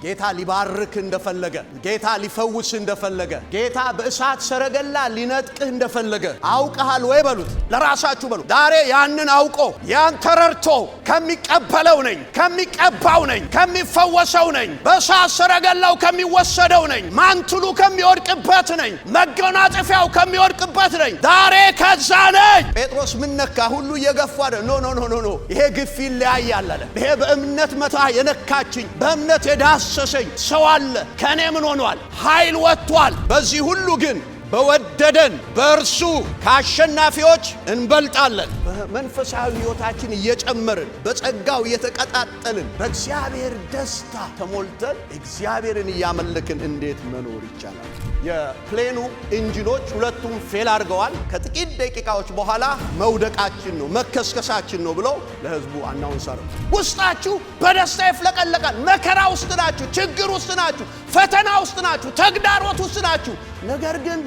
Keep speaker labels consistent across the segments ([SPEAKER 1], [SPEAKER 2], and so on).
[SPEAKER 1] ጌታ ሊባርክ እንደፈለገ ጌታ ሊፈውስ እንደፈለገ ጌታ በእሳት ሰረገላ ሊነጥቅህ እንደፈለገ አውቀሃል ወይ በሉት ለራሳችሁ በሉት ዛሬ ያንን አውቆ ያን ተረርቶ ከሚቀበለው ነኝ ከሚቀባው ነኝ ከሚፈወሰው ነኝ በእሳት ሰረገላው ከሚወሰደው ነኝ ማንትሉ ከሚወድቅበት ነኝ መጎናጸፊያው ከሚወድቅበት ነኝ ዛሬ ከዛ ነኝ ጴጥሮስ ምን ነካ ሁሉ እየገፋ ኖ ይሄ ግፍ ይለያያል አለ ይሄ በእምነት መታ የነካችኝ በእምነት የዳሰሰኝ ሰው አለ ከኔ ምን ሆኗል ኃይል ወጥቷል በዚህ ሁሉ ግን በወደደን በእርሱ ከአሸናፊዎች እንበልጣለን በመንፈሳዊ ሕይወታችን እየጨመርን በጸጋው እየተቀጣጠልን በእግዚአብሔር ደስታ ተሞልተን እግዚአብሔርን እያመለክን እንዴት መኖር ይቻላል የፕሌኑ ኢንጂኖች ሁለቱም ፌል አድርገዋል ከጥቂት ደቂቃዎች በኋላ መውደቃችን ነው መከስከሳችን ነው ብሎ ለህዝቡ አናውንስ አረጉ ውስጣችሁ በደስታ ይፍለቀለቃል መከራ ውስጥ ናችሁ ችግር ውስጥ ናችሁ ፈተና ውስጥ ናችሁ ተግዳሮት ውስጥ ናችሁ ነገር ግን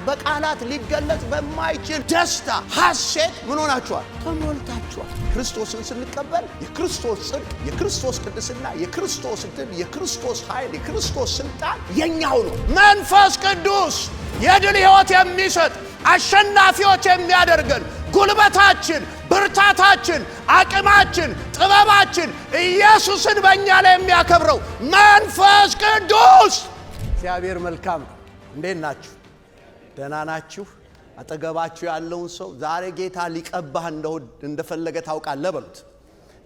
[SPEAKER 1] በቃላት ሊገለጽ በማይችል ደስታ ሐሴት ምን ሆናችኋል ተሞልታችኋል ክርስቶስን ስንቀበል የክርስቶስ ጽድቅ የክርስቶስ ቅድስና የክርስቶስ ድል የክርስቶስ ኃይል የክርስቶስ ስልጣን የኛው ነው መንፈስ ቅዱስ የድል ሕይወት የሚሰጥ አሸናፊዎች የሚያደርገን ጉልበታችን ብርታታችን አቅማችን ጥበባችን ኢየሱስን በእኛ ላይ የሚያከብረው መንፈስ ቅዱስ እግዚአብሔር መልካም ነው እንዴት ናችሁ ደህና ናችሁ አጠገባችሁ ያለውን ሰው ዛሬ ጌታ ሊቀባህ እንደፈለገ ታውቃለህ በሉት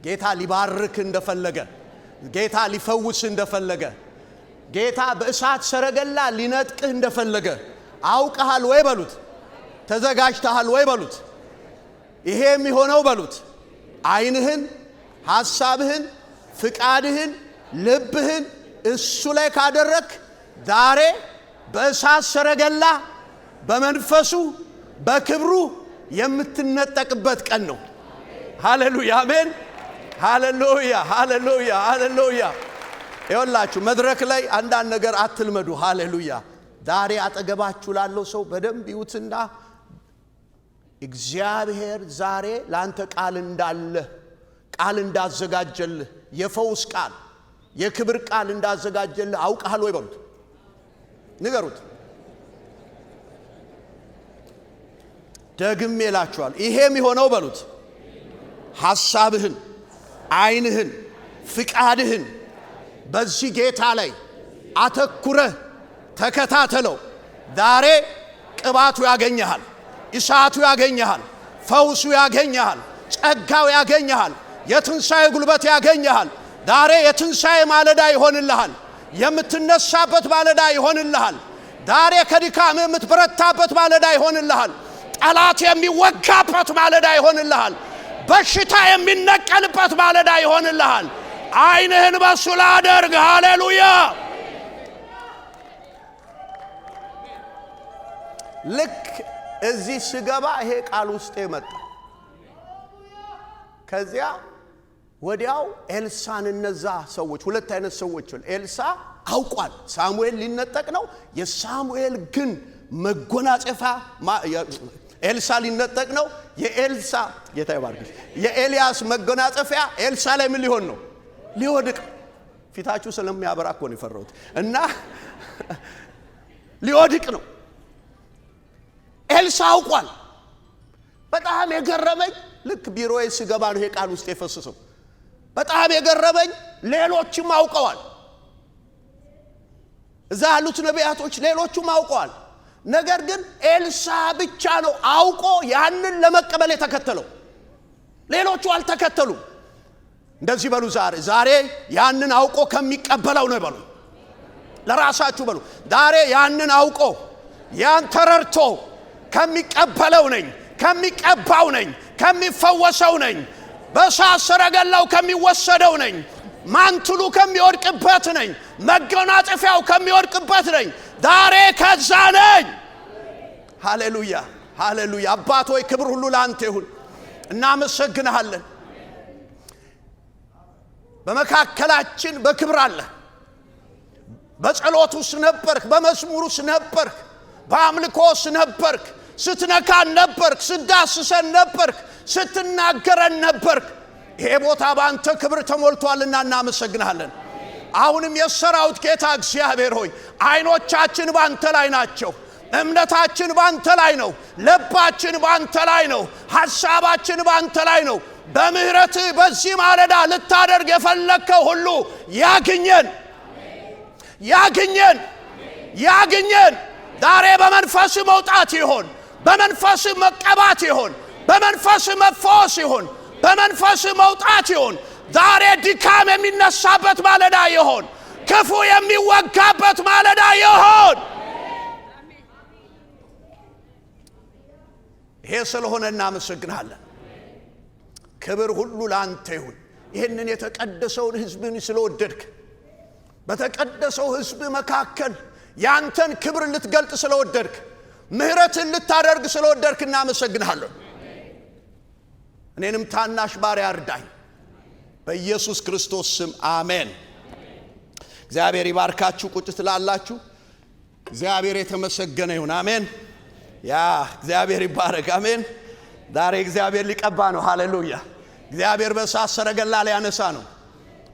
[SPEAKER 1] ጌታ ሊባርክ እንደፈለገ ጌታ ሊፈውስ እንደፈለገ ጌታ በእሳት ሰረገላ ሊነጥቅህ እንደፈለገ አውቀሃል ወይ በሉት ተዘጋጅተሃል ወይ በሉት ይሄ የሚሆነው በሉት አይንህን ሐሳብህን ፍቃድህን ልብህን እሱ ላይ ካደረክ ዛሬ በእሳት ሰረገላ በመንፈሱ በክብሩ የምትነጠቅበት ቀን ነው ሃሌሉያ አሜን ሃሌሉያ ሃሌሉያ ሃሌሉያ ይኸውላችሁ መድረክ ላይ አንዳንድ ነገር አትልመዱ ሃሌሉያ ዛሬ አጠገባችሁ ላለው ሰው በደንብ ይውትና እግዚአብሔር ዛሬ ላንተ ቃል እንዳዘጋጀልህ የፈውስ ቃል የክብር ቃል እንዳዘጋጀልህ አውቀሃል ወይ በሉት ንገሩት ደግሜ እላችኋል ይሄም ይሆነው በሉት ሐሳብህን አይንህን ፍቃድህን በዚህ ጌታ ላይ አተኩረህ ተከታተለው ዛሬ ቅባቱ ያገኘሃል እሳቱ ያገኘሃል ፈውሱ ያገኘሃል ጸጋው ያገኘሃል የትንሣኤ ጉልበት ያገኘሃል ዛሬ የትንሣኤ ማለዳ ይሆንልሃል የምትነሳበት ማለዳ ይሆንልሃል ዛሬ ከድካም የምትበረታበት ማለዳ ይሆንልሃል ጠላት የሚወጋበት ማለዳ ይሆንልሃል በሽታ የሚነቀልበት ማለዳ ይሆንልሃል አይንህን በሱ ላይ አድርግ ሃሌሉያ ልክ እዚህ ስገባ ይሄ ቃል ውስጥ መጣ ከዚያ ወዲያው ኤልሳን እነዛ ሰዎች ሁለት አይነት ሰዎች ኤልሳ አውቋል ሳሙኤል ሊነጠቅ ነው የሳሙኤል ግን መጎናጸፊያ ኤልሳ ሊነጠቅ ነው የኤልሳ ጌታ ይባርክሽ የኤልያስ መጎናጸፊያ ኤልሳ ላይ ምን ሊሆን ነው ሊወድቅ ፊታችሁ ስለሚያበራ እኮ ነው የፈራሁት እና ሊወድቅ ነው ኤልሳ አውቋል በጣም የገረመኝ ልክ ቢሮዬ ስገባ ነው ይሄ ቃል ውስጥ የፈሰሰው በጣም የገረመኝ ሌሎችም አውቀዋል እዛ ያሉት ነቢያቶች ሌሎችም አውቀዋል ነገር ግን ኤልሳ ብቻ ነው አውቆ ያንን ለመቀበል የተከተለው ሌሎቹ አልተከተሉም እንደዚህ በሉ ዛሬ ያንን አውቆ ከሚቀበለው ነው በሉ ለራሳችሁ በሉ ዛሬ ያንን አውቆ ያን ተረርቶ ከሚቀበለው ነኝ ከሚቀባው ነኝ ከሚፈወሰው ነኝ በእሳት ሰረገላው ከሚወሰደው ነኝ ማንትሉ ከሚወድቅበት ነኝ መጎናጸፊያው ከሚወድቅበት ነኝ ዛሬ ከዛ ነኝ ሃሌሉያ ሃሌሉያ አባት ሆይ ክብር ሁሉ ላንተ ይሁን እናመሰግንሃለን በመካከላችን በክብር አለ በጸሎቱስ ነበርክ በመዝሙሩስ ነበርክ በአምልኮስ ነበርክ ስትነካን ነበርክ ስዳስሰን ነበርክ ስትናገረን ነበርክ ይሄ ቦታ ባንተ ክብር ተሞልቷልና እናመሰግንሃለን አሁንም የሰራዊት ጌታ እግዚአብሔር ሆይ አይኖቻችን ባንተ ላይ ናቸው። እምነታችን ባንተ ላይ ነው። ልባችን ባንተ ላይ ነው። ሐሳባችን ባንተ ላይ ነው። በምህረት በዚህ ማለዳ ልታደርግ የፈለከው ሁሉ ያግኘን ያግኘን ያግኘን። ዛሬ በመንፈስ መውጣት ይሆን፣ በመንፈስ መቀባት ይሆን፣ በመንፈስ መፈወስ ይሆን፣ በመንፈስ መውጣት ይሆን። ዛሬ ድካም የሚነሳበት ማለዳ ይሆን፣ ክፉ የሚወጋበት ማለዳ ይሆን። ይሄ ስለሆነ እናመሰግናለን። ክብር ሁሉ ላንተ ይሁን። ይህንን የተቀደሰውን ሕዝብን ስለወደድክ በተቀደሰው ሕዝብ መካከል ያንተን ክብር ልትገልጥ ስለወደድክ ምህረትን ልታደርግ ስለወደድክ እናመሰግናለን። እኔንም ታናሽ ባሪያ እርዳኝ በኢየሱስ ክርስቶስ ስም አሜን። እግዚአብሔር ይባርካችሁ። ቁጭ ትላላችሁ። እግዚአብሔር የተመሰገነ ይሁን። አሜን። ያ እግዚአብሔር ይባረክ። አሜን። ዛሬ እግዚአብሔር ሊቀባ ነው። ሃሌሉያ። እግዚአብሔር በእሳት ሰረገላ ላይ ያነሳ ነው።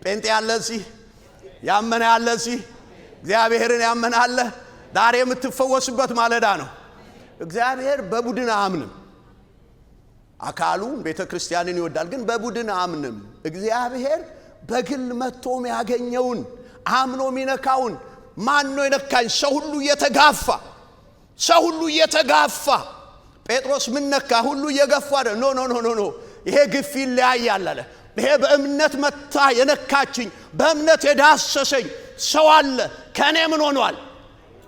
[SPEAKER 1] ጴንጤ ያለ እዚህ፣ ያመነ ያለ እዚህ፣ እግዚአብሔርን ያመነ አለ። ዛሬ የምትፈወስበት ማለዳ ነው። እግዚአብሔር በቡድን አምንም። አካሉ ቤተ ክርስቲያንን ይወዳል፣ ግን በቡድን አምንም። እግዚአብሔር በግል መጥቶም ያገኘውን አምኖ ሚነካውን ማን ነው የነካኝ? ሰው ሁሉ እየተጋፋ ሰው ሁሉ እየተጋፋ ጴጥሮስ ምን ነካ? ሁሉ እየገፋ አይደል? ኖ ኖ ኖ ኖ ኖ ይሄ ግፍ ይለያያል አለ። ይሄ በእምነት መታ የነካችኝ በእምነት የዳሰሰኝ ሰው አለ። ከኔ ምን ሆኗል?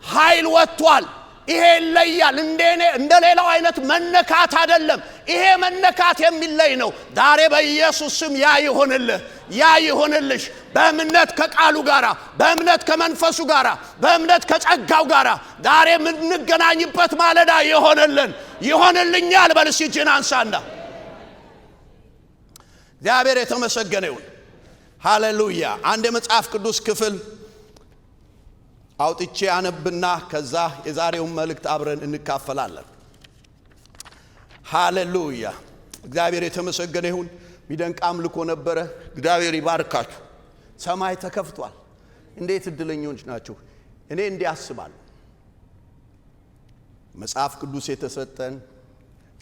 [SPEAKER 1] ኃይል ወጥቷል። ይሄ ይለያል። እንደኔ እንደሌላው አይነት መነካት አይደለም። ይሄ መነካት የሚለይ ነው። ዛሬ በኢየሱስ ስም ያ ይሆንልህ፣ ያ ይሆንልሽ። በእምነት ከቃሉ ጋራ፣ በእምነት ከመንፈሱ ጋራ፣ በእምነት ከጸጋው ጋራ ዛሬ የምንገናኝበት ማለዳ ይሆንልን፣ ይሆንልኛል። በልስ እጅን አንሳና እግዚአብሔር የተመሰገነ ይሁን። ሃሌሉያ። አንድ የመጽሐፍ ቅዱስ ክፍል አውጥቼ አነብና ከዛ የዛሬውን መልእክት አብረን እንካፈላለን። ሃሌሉያ። እግዚአብሔር የተመሰገነ ይሁን። ሚደንቅ አምልኮ ነበረ። እግዚአብሔር ይባርካችሁ። ሰማይ ተከፍቷል። እንዴት እድለኞች ናችሁ! እኔ እንዲህ አስባለሁ። መጽሐፍ ቅዱስ የተሰጠን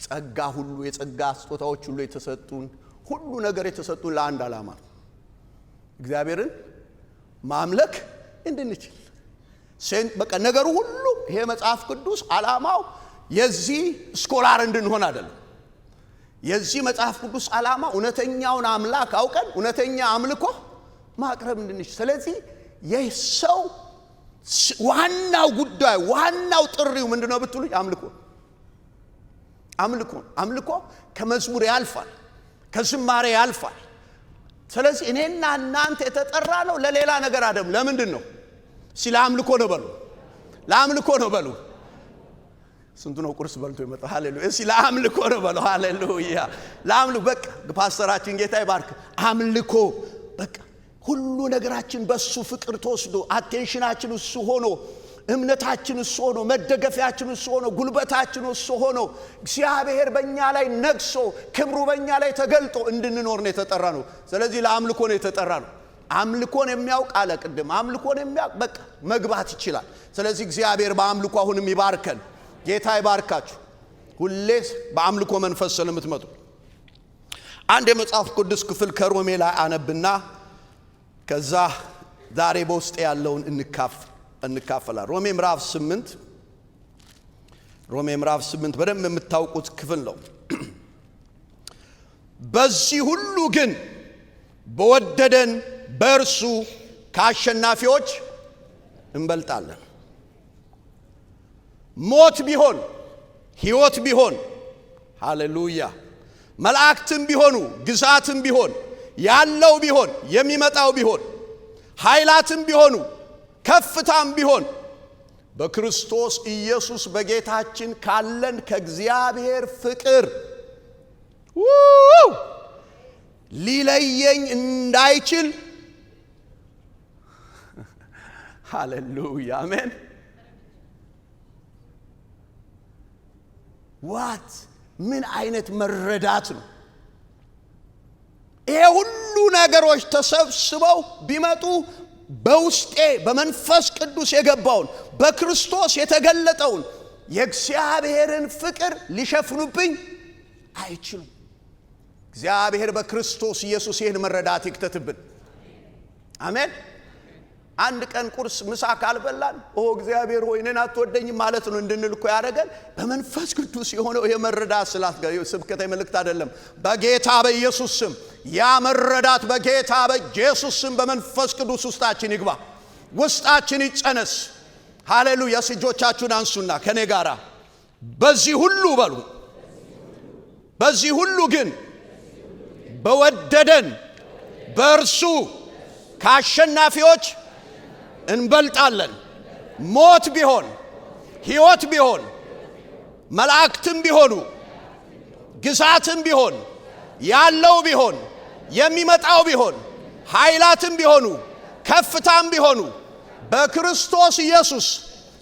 [SPEAKER 1] ጸጋ ሁሉ፣ የጸጋ ስጦታዎች ሁሉ የተሰጡን፣ ሁሉ ነገር የተሰጡን ለአንድ ዓላማ ነው። እግዚአብሔርን ማምለክ እንድንችል በቃ ነገሩ ሁሉ ይሄ መጽሐፍ ቅዱስ ዓላማው የዚህ ስኮላር እንድንሆን አይደለም። የዚህ መጽሐፍ ቅዱስ ዓላማ እውነተኛውን አምላክ አውቀን እውነተኛ አምልኮ ማቅረብ እንድንችል። ስለዚህ የሰው ዋናው ጉዳይ ዋናው ጥሪው ምንድነው ብትሉኝ? አምልኮ ከመዝሙር ያልፋል፣ ከዝማሬ ያልፋል። ስለዚህ እኔና እናንተ የተጠራ ነው ለሌላ ነገር አይደለም። ለምንድን ነው? ሲላ አምልኮ ነው በሉ፣ ለአምልኮ ነው በሉ። ስንቱ ነው ቁርስ በልቶ ይመጣ? ሃሌሉያ። ሲላ አምልኮ ነው በሉ። ሃሌሉያ። ለአምልኮ በቃ ፓስተራችን ጌታ ይባርክ። አምልኮ በቃ ሁሉ ነገራችን በሱ ፍቅር ተወስዶ አቴንሽናችን እሱ ሆኖ እምነታችን እሱ ሆኖ መደገፊያችን እሱ ሆኖ ጉልበታችን እሱ ሆኖ እግዚአብሔር በእኛ ላይ ነግሶ ክብሩ በእኛ ላይ ተገልጦ እንድንኖር ነው የተጠራ ነው። ስለዚህ ለአምልኮ ነው የተጠራ ነው። አምልኮን የሚያውቅ አለ ቅድም፣ አምልኮን የሚያውቅ በቃ መግባት ይችላል። ስለዚህ እግዚአብሔር በአምልኮ አሁንም ይባርከን። ጌታ ይባርካችሁ። ሁሌ በአምልኮ መንፈስ ስለምትመጡ አንድ የመጽሐፍ ቅዱስ ክፍል ከሮሜ ላይ አነብና ከዛ ዛሬ በውስጥ ያለውን እንካፈላለን። ሮሜ ምዕራፍ 8 በደንብ የምታውቁት ክፍል ነው። በዚህ ሁሉ ግን በወደደን በእርሱ ከአሸናፊዎች እንበልጣለን። ሞት ቢሆን ሕይወት ቢሆን፣ ሃሌሉያ፣ መላእክትም ቢሆኑ ግዛትም ቢሆን ያለው ቢሆን የሚመጣው ቢሆን ኃይላትም ቢሆኑ ከፍታም ቢሆን በክርስቶስ ኢየሱስ በጌታችን ካለን ከእግዚአብሔር ፍቅር ሊለየኝ እንዳይችል ሃሌሉያ አሜን። ዋት ምን አይነት መረዳት ነው! ይሄ ሁሉ ነገሮች ተሰብስበው ቢመጡ በውስጤ በመንፈስ ቅዱስ የገባውን በክርስቶስ የተገለጠውን የእግዚአብሔርን ፍቅር ሊሸፍኑብኝ አይችሉም። እግዚአብሔር በክርስቶስ ኢየሱስ ይህን መረዳት ይክተትብን። አሜን። አንድ ቀን ቁርስ ምሳ ካልበላን እግዚአብሔር ሆይ እኔን አትወደኝም ማለት ነው እንድንል እኮ ያደረገን በመንፈስ ቅዱስ የሆነው የመረዳት ስብከተ መልእክት አይደለም። በጌታ በኢየሱስ ስም ያ መረዳት በጌታ በኢየሱስ ስም በመንፈስ ቅዱስ ውስጣችን ይግባ፣ ውስጣችን ይጸነስ። ሃሌሉያ። እጆቻችሁን አንሱና ከኔ ጋራ በዚህ ሁሉ በሉ፣ በዚህ ሁሉ ግን በወደደን በእርሱ ከአሸናፊዎች እንበልጣለን። ሞት ቢሆን ሕይወት ቢሆን መላእክትም ቢሆኑ ግዛትም ቢሆን ያለው ቢሆን የሚመጣው ቢሆን ኃይላትም ቢሆኑ ከፍታም ቢሆኑ በክርስቶስ ኢየሱስ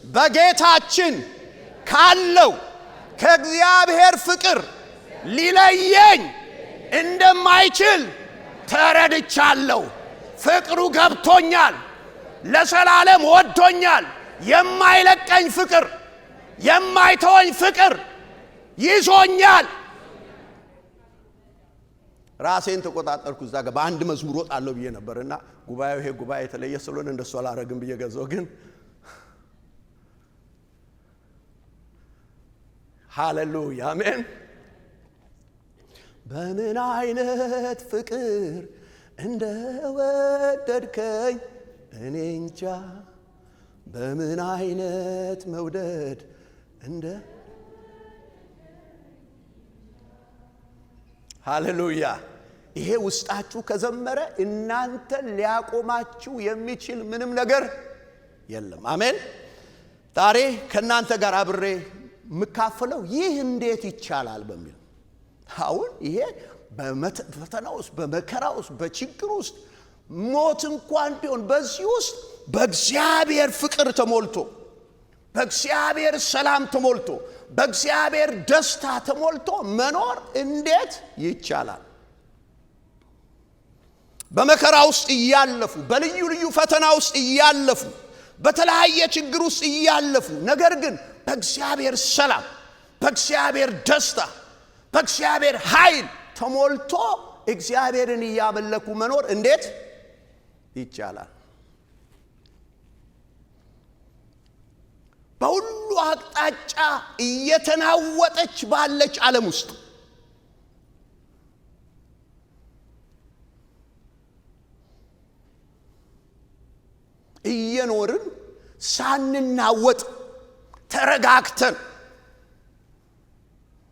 [SPEAKER 1] በጌታችን ካለው ከእግዚአብሔር ፍቅር ሊለየኝ እንደማይችል ተረድቻለሁ። ፍቅሩ ገብቶኛል። ለሰላለም ወዶኛል። የማይለቀኝ ፍቅር፣ የማይተወኝ ፍቅር ይዞኛል። ራሴን ተቆጣጣርኩ። እዛ ጋር በአንድ መዝሙር ወጣለሁ ብዬ ነበርና ጉባኤው ይሄ ጉባኤ የተለየ ስለሆነ እንደሱ አላረግም ብዬ ገዛው። ግን ሃሌሉያ አሜን። በምን አይነት ፍቅር እንደወደድከኝ እኔ እንጃ፣ በምን አይነት መውደድ እንደ ሃሌሉያ። ይሄ ውስጣችሁ ከዘመረ እናንተን ሊያቆማችሁ የሚችል ምንም ነገር የለም። አሜን። ዛሬ ከእናንተ ጋር አብሬ የምካፈለው ይህ እንዴት ይቻላል በሚል አሁን ይሄ በፈተና ውስጥ በመከራ ውስጥ በችግር ውስጥ ሞት እንኳን ቢሆን በዚህ ውስጥ በእግዚአብሔር ፍቅር ተሞልቶ በእግዚአብሔር ሰላም ተሞልቶ በእግዚአብሔር ደስታ ተሞልቶ መኖር እንዴት ይቻላል? በመከራ ውስጥ እያለፉ በልዩ ልዩ ፈተና ውስጥ እያለፉ በተለያየ ችግር ውስጥ እያለፉ ነገር ግን በእግዚአብሔር ሰላም በእግዚአብሔር ደስታ በእግዚአብሔር ኃይል ተሞልቶ እግዚአብሔርን እያመለኩ መኖር እንዴት ይቻላል? በሁሉ አቅጣጫ እየተናወጠች ባለች ዓለም ውስጥ እየኖርን ሳንናወጥ ተረጋግተን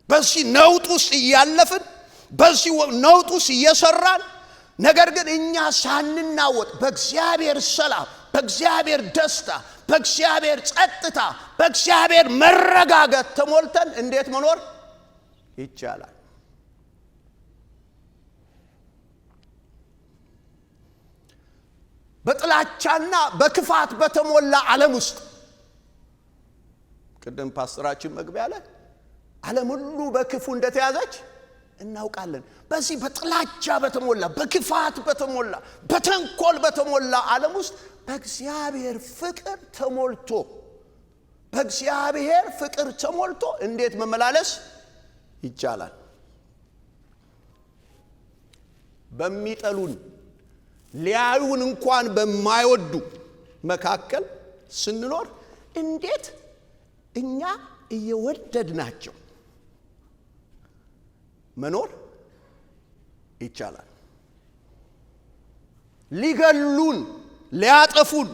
[SPEAKER 1] በዚህ ነውጥ ውስጥ እያለፍን በዚህ ነውጥ ውስጥ እየሰራን ነገር ግን እኛ ሳንናወጥ በእግዚአብሔር ሰላም በእግዚአብሔር ደስታ በእግዚአብሔር ጸጥታ በእግዚአብሔር መረጋጋት ተሞልተን እንዴት መኖር ይቻላል? በጥላቻና በክፋት በተሞላ ዓለም ውስጥ ቅድም ፓስተራችን መግቢያ ላይ ዓለም ሁሉ በክፉ እንደተያዘች እናውቃለን። በዚህ በጥላቻ በተሞላ በክፋት በተሞላ በተንኮል በተሞላ ዓለም ውስጥ በእግዚአብሔር ፍቅር ተሞልቶ በእግዚአብሔር ፍቅር ተሞልቶ እንዴት መመላለስ ይቻላል? በሚጠሉን ሊያዩን እንኳን በማይወዱ መካከል ስንኖር እንዴት እኛ እየወደድናቸው መኖር ይቻላል? ሊገሉን ሊያጠፉን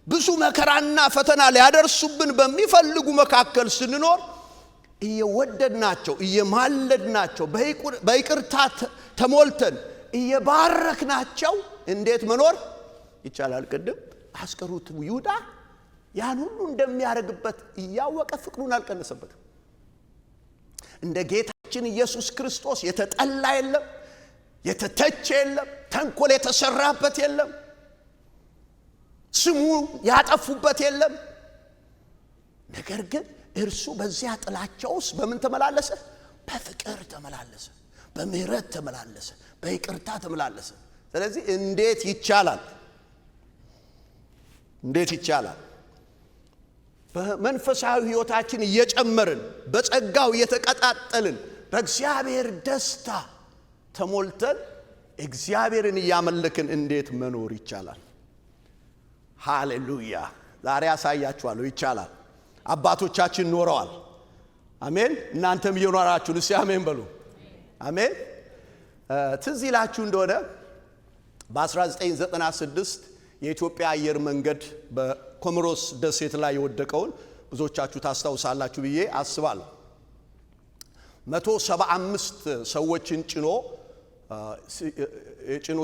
[SPEAKER 1] ብዙ መከራና ፈተና ሊያደርሱብን በሚፈልጉ መካከል ስንኖር እየወደድናቸው እየማለድናቸው በይቅርታ ተሞልተን እየባረክናቸው እንዴት መኖር ይቻላል? ቅድም አስቀሩት ይሁዳ ያን ሁሉ እንደሚያደርግበት እያወቀ ፍቅሩን አልቀነሰበትም። እንደ ጌታችን ኢየሱስ ክርስቶስ የተጠላ የለም፣ የተተቸ የለም፣ ተንኮል የተሰራበት የለም፣ ስሙ ያጠፉበት የለም። ነገር ግን እርሱ በዚያ ጥላቻው ውስጥ በምን ተመላለሰ? በፍቅር ተመላለሰ፣ በምህረት ተመላለሰ፣ በይቅርታ ተመላለሰ። ስለዚህ እንዴት ይቻላል? እንዴት ይቻላል? በመንፈሳዊ ሕይወታችን እየጨመርን በጸጋው እየተቀጣጠልን በእግዚአብሔር ደስታ ተሞልተን እግዚአብሔርን እያመለክን እንዴት መኖር ይቻላል? ሃሌሉያ! ዛሬ ያሳያችኋለሁ። ይቻላል። አባቶቻችን ኖረዋል። አሜን። እናንተም እየኖራችሁ እስቲ አሜን በሉ። አሜን። ትዝ ይላችሁ እንደሆነ በ1996 የኢትዮጵያ አየር መንገድ በኮሞሮስ ደሴት ላይ የወደቀውን ብዙዎቻችሁ ታስታውሳላችሁ ብዬ አስባለሁ። 175 ሰዎችን ጭኖ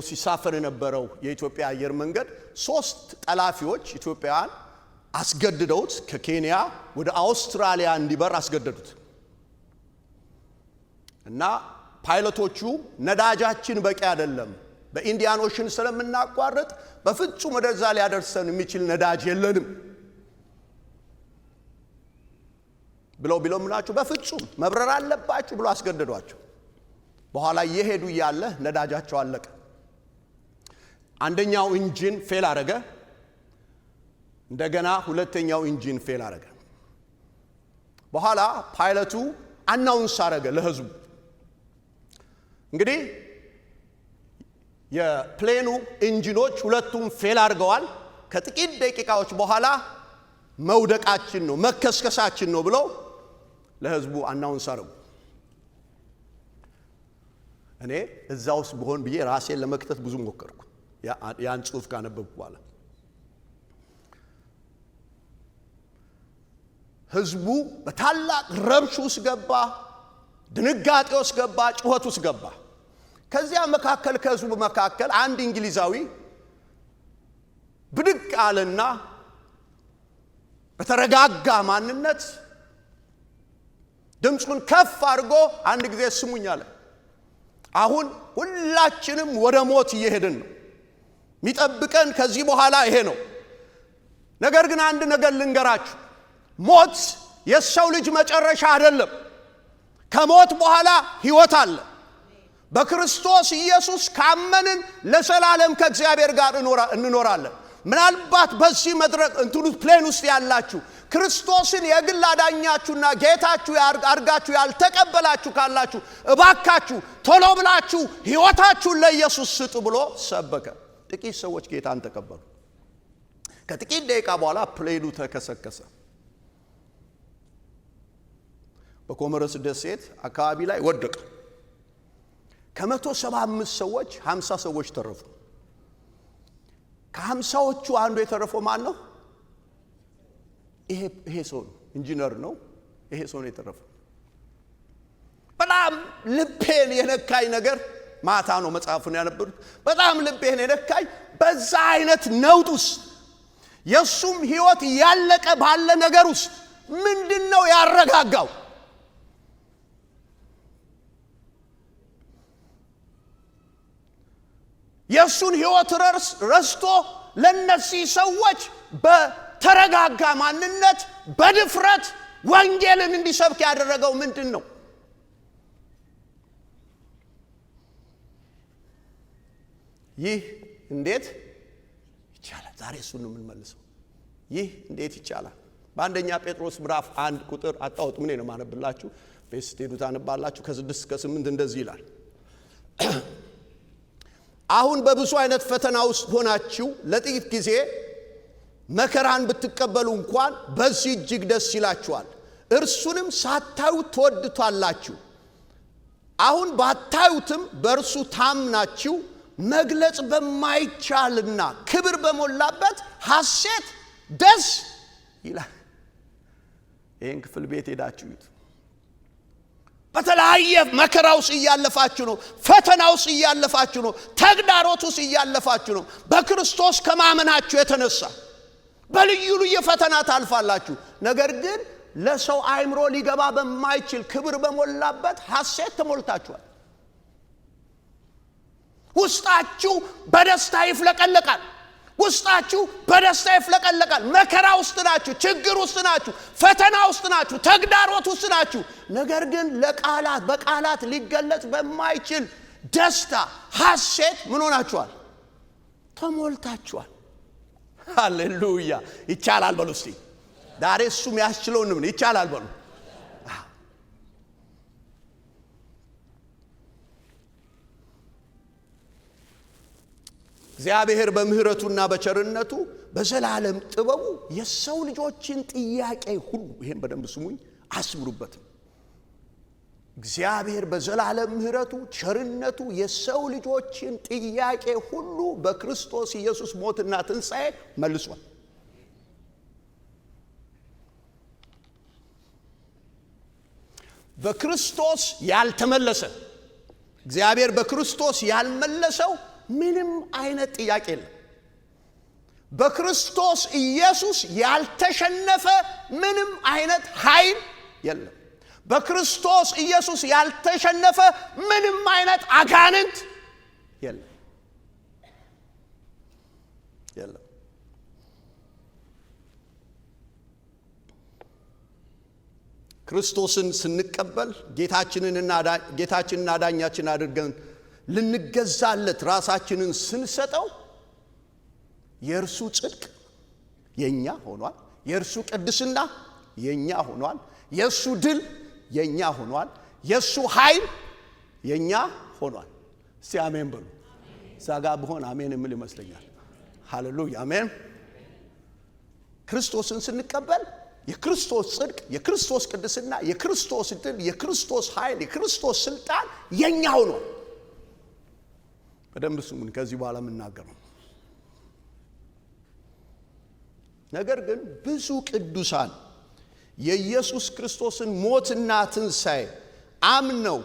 [SPEAKER 1] ሲሳፈር የነበረው የኢትዮጵያ አየር መንገድ 3 ጠላፊዎች ኢትዮጵያውያን አስገድደውት ከኬንያ ወደ አውስትራሊያ እንዲበር አስገደዱት እና ፓይለቶቹ ነዳጃችን በቂ አይደለም፣ በኢንዲያን ኦሽን ስለምናቋርጥ በፍጹም ወደዛ ሊያደርሰን የሚችል ነዳጅ የለንም ብለው ምናችሁ በፍጹም መብረር አለባችሁ ብሎ አስገደዷቸው። በኋላ እየሄዱ ያለ ነዳጃቸው አለቀ። አንደኛው ኢንጂን ፌል አረገ። እንደገና ሁለተኛው ኢንጂን ፌል አረገ። በኋላ ፓይለቱ አናውንስ አረገ ለህዝቡ። እንግዲህ የፕሌኑ ኢንጂኖች ሁለቱም ፌል አድርገዋል፣ ከጥቂት ደቂቃዎች በኋላ መውደቃችን ነው መከስከሳችን ነው ብለው ለህዝቡ አናውንስ አረጉ። እኔ እዛውስ ብሆን ብዬ ራሴን ለመክተት ብዙ ሞከርኩ። ያን ጽሑፍ ካነበብኩ በኋላ ህዝቡ በታላቅ ረብሽ ውስጥ ገባ፣ ድንጋጤ ውስጥ ገባ፣ ጩኸት ውስጥ ገባ። ከዚያ መካከል ከህዝቡ መካከል አንድ እንግሊዛዊ ብድቅ አለና በተረጋጋ ማንነት ድምፁን ከፍ አድርጎ አንድ ጊዜ ስሙኝ አለ። አሁን ሁላችንም ወደ ሞት እየሄድን ነው። የሚጠብቀን ከዚህ በኋላ ይሄ ነው። ነገር ግን አንድ ነገር ልንገራችሁ፣ ሞት የሰው ልጅ መጨረሻ አይደለም። ከሞት በኋላ ህይወት አለ። በክርስቶስ ኢየሱስ ካመንን ለዘላለም ከእግዚአብሔር ጋር እንኖራለን። ምናልባት በዚህ መድረክ ፕሌን ውስጥ ያላችሁ ክርስቶስን የግል አዳኛችሁና ጌታችሁ አድርጋችሁ ያልተቀበላችሁ ካላችሁ እባካችሁ ቶሎ ብላችሁ ህይወታችሁን ለኢየሱስ ስጡ ብሎ ሰበከ። ጥቂት ሰዎች ጌታን ተቀበሉ። ከጥቂት ደቂቃ በኋላ ፕሌኑ ተከሰከሰ። በኮሞሮስ ደሴት አካባቢ ላይ ወደቀ። ከ175 ሰዎች 50 ሰዎች ተረፉ። ከ50ዎቹ አንዱ የተረፈው ማን ነው? ይሄ ሰው ነው። ኢንጂነር ነው። ይሄ ሰው ነው የተረፈው። በጣም ልቤን የነካኝ ነገር ማታ ነው መጽሐፉን ያነበሩት። በጣም ልቤን የነካኝ በዛ አይነት ነውጥ ውስጥ የሱም ህይወት ያለቀ ባለ ነገር ውስጥ ምንድነው ያረጋጋው? የሱን ህይወት ረስቶ ለነዚህ ሰዎች በተረጋጋ ማንነት በድፍረት ወንጌልን እንዲሰብክ ያደረገው ምንድነው? ይህ እንዴት ይቻላል? ዛሬ እሱን ነው የምንመልሰው። ይህ እንዴት ይቻላል? በአንደኛ ጴጥሮስ ምዕራፍ 1 ቁጥር አጣውጥ ምን ነው ማነብላችሁ? በስቴዱ ታነባላችሁ። ከ6 እስከ 8 እንደዚህ ይላል። አሁን በብዙ አይነት ፈተና ውስጥ ሆናችሁ ለጥቂት ጊዜ መከራን ብትቀበሉ እንኳን በዚህ እጅግ ደስ ይላችኋል። እርሱንም ሳታዩ ትወዱታላችሁ። አሁን ባታዩትም በእርሱ ታምናችሁ መግለጽ በማይቻልና ክብር በሞላበት ሐሴት ደስ ይላል። ይህን ክፍል ቤት ሄዳችሁ ይዩት። በተለያየ መከራ ውስጥ እያለፋችሁ ነው። ፈተና ውስጥ እያለፋችሁ ነው። ተግዳሮት ውስጥ እያለፋችሁ ነው። በክርስቶስ ከማመናችሁ የተነሳ በልዩ ልዩ ፈተና ታልፋላችሁ። ነገር ግን ለሰው አእምሮ ሊገባ በማይችል ክብር በሞላበት ሐሴት ተሞልታችኋል። ውስጣችሁ በደስታ ይፍለቀለቃል። ውስጣችሁ በደስታ ይፍለቀለቃል። መከራ ውስጥ ናችሁ፣ ችግር ውስጥ ናችሁ፣ ፈተና ውስጥ ናችሁ፣ ተግዳሮት ውስጥ ናችሁ። ነገር ግን በቃላት ሊገለጽ በማይችል ደስታ ሐሴት ምን ሆናችኋል? ተሞልታችኋል። ሃሌሉያ ይቻላል በሉ እስቲ ዛሬ እሱ የሚያስችለውን ምን ይቻላል በሉ እግዚአብሔር በምህረቱና በቸርነቱ በዘላለም ጥበቡ የሰው ልጆችን ጥያቄ ሁሉ ይሄን በደንብ ስሙኝ አስምሩበት እግዚአብሔር በዘላለም ምህረቱ ቸርነቱ የሰው ልጆችን ጥያቄ ሁሉ በክርስቶስ ኢየሱስ ሞትና ትንሣኤ መልሷል በክርስቶስ ያልተመለሰ እግዚአብሔር በክርስቶስ ያልመለሰው ምንም አይነት ጥያቄ የለም በክርስቶስ ኢየሱስ ያልተሸነፈ ምንም አይነት ኃይል የለም በክርስቶስ ኢየሱስ ያልተሸነፈ ምንም አይነት አጋንንት የለም ክርስቶስን ስንቀበል ጌታችንና ዳኛችን አድርገን ልንገዛለት ራሳችንን ስንሰጠው የእርሱ ጽድቅ የኛ ሆኗል የእርሱ ቅድስና የኛ ሆኗል የእሱ ድል የኛ ሆኗል የእሱ ኃይል የኛ ሆኗል እስቲ አሜን በሉ ዛጋ በሆነ አሜን የሚል ይመስለኛል ሃሌሉያ አሜን ክርስቶስን ስንቀበል የክርስቶስ ጽድቅ የክርስቶስ ቅድስና የክርስቶስ ድል የክርስቶስ ኃይል የክርስቶስ ስልጣን የኛ ሆኗል በደንብ ስሙን ከዚህ በኋላ የምናገረው ነገር ግን ብዙ ቅዱሳን የኢየሱስ ክርስቶስን ሞትና ትንሣኤ አምነው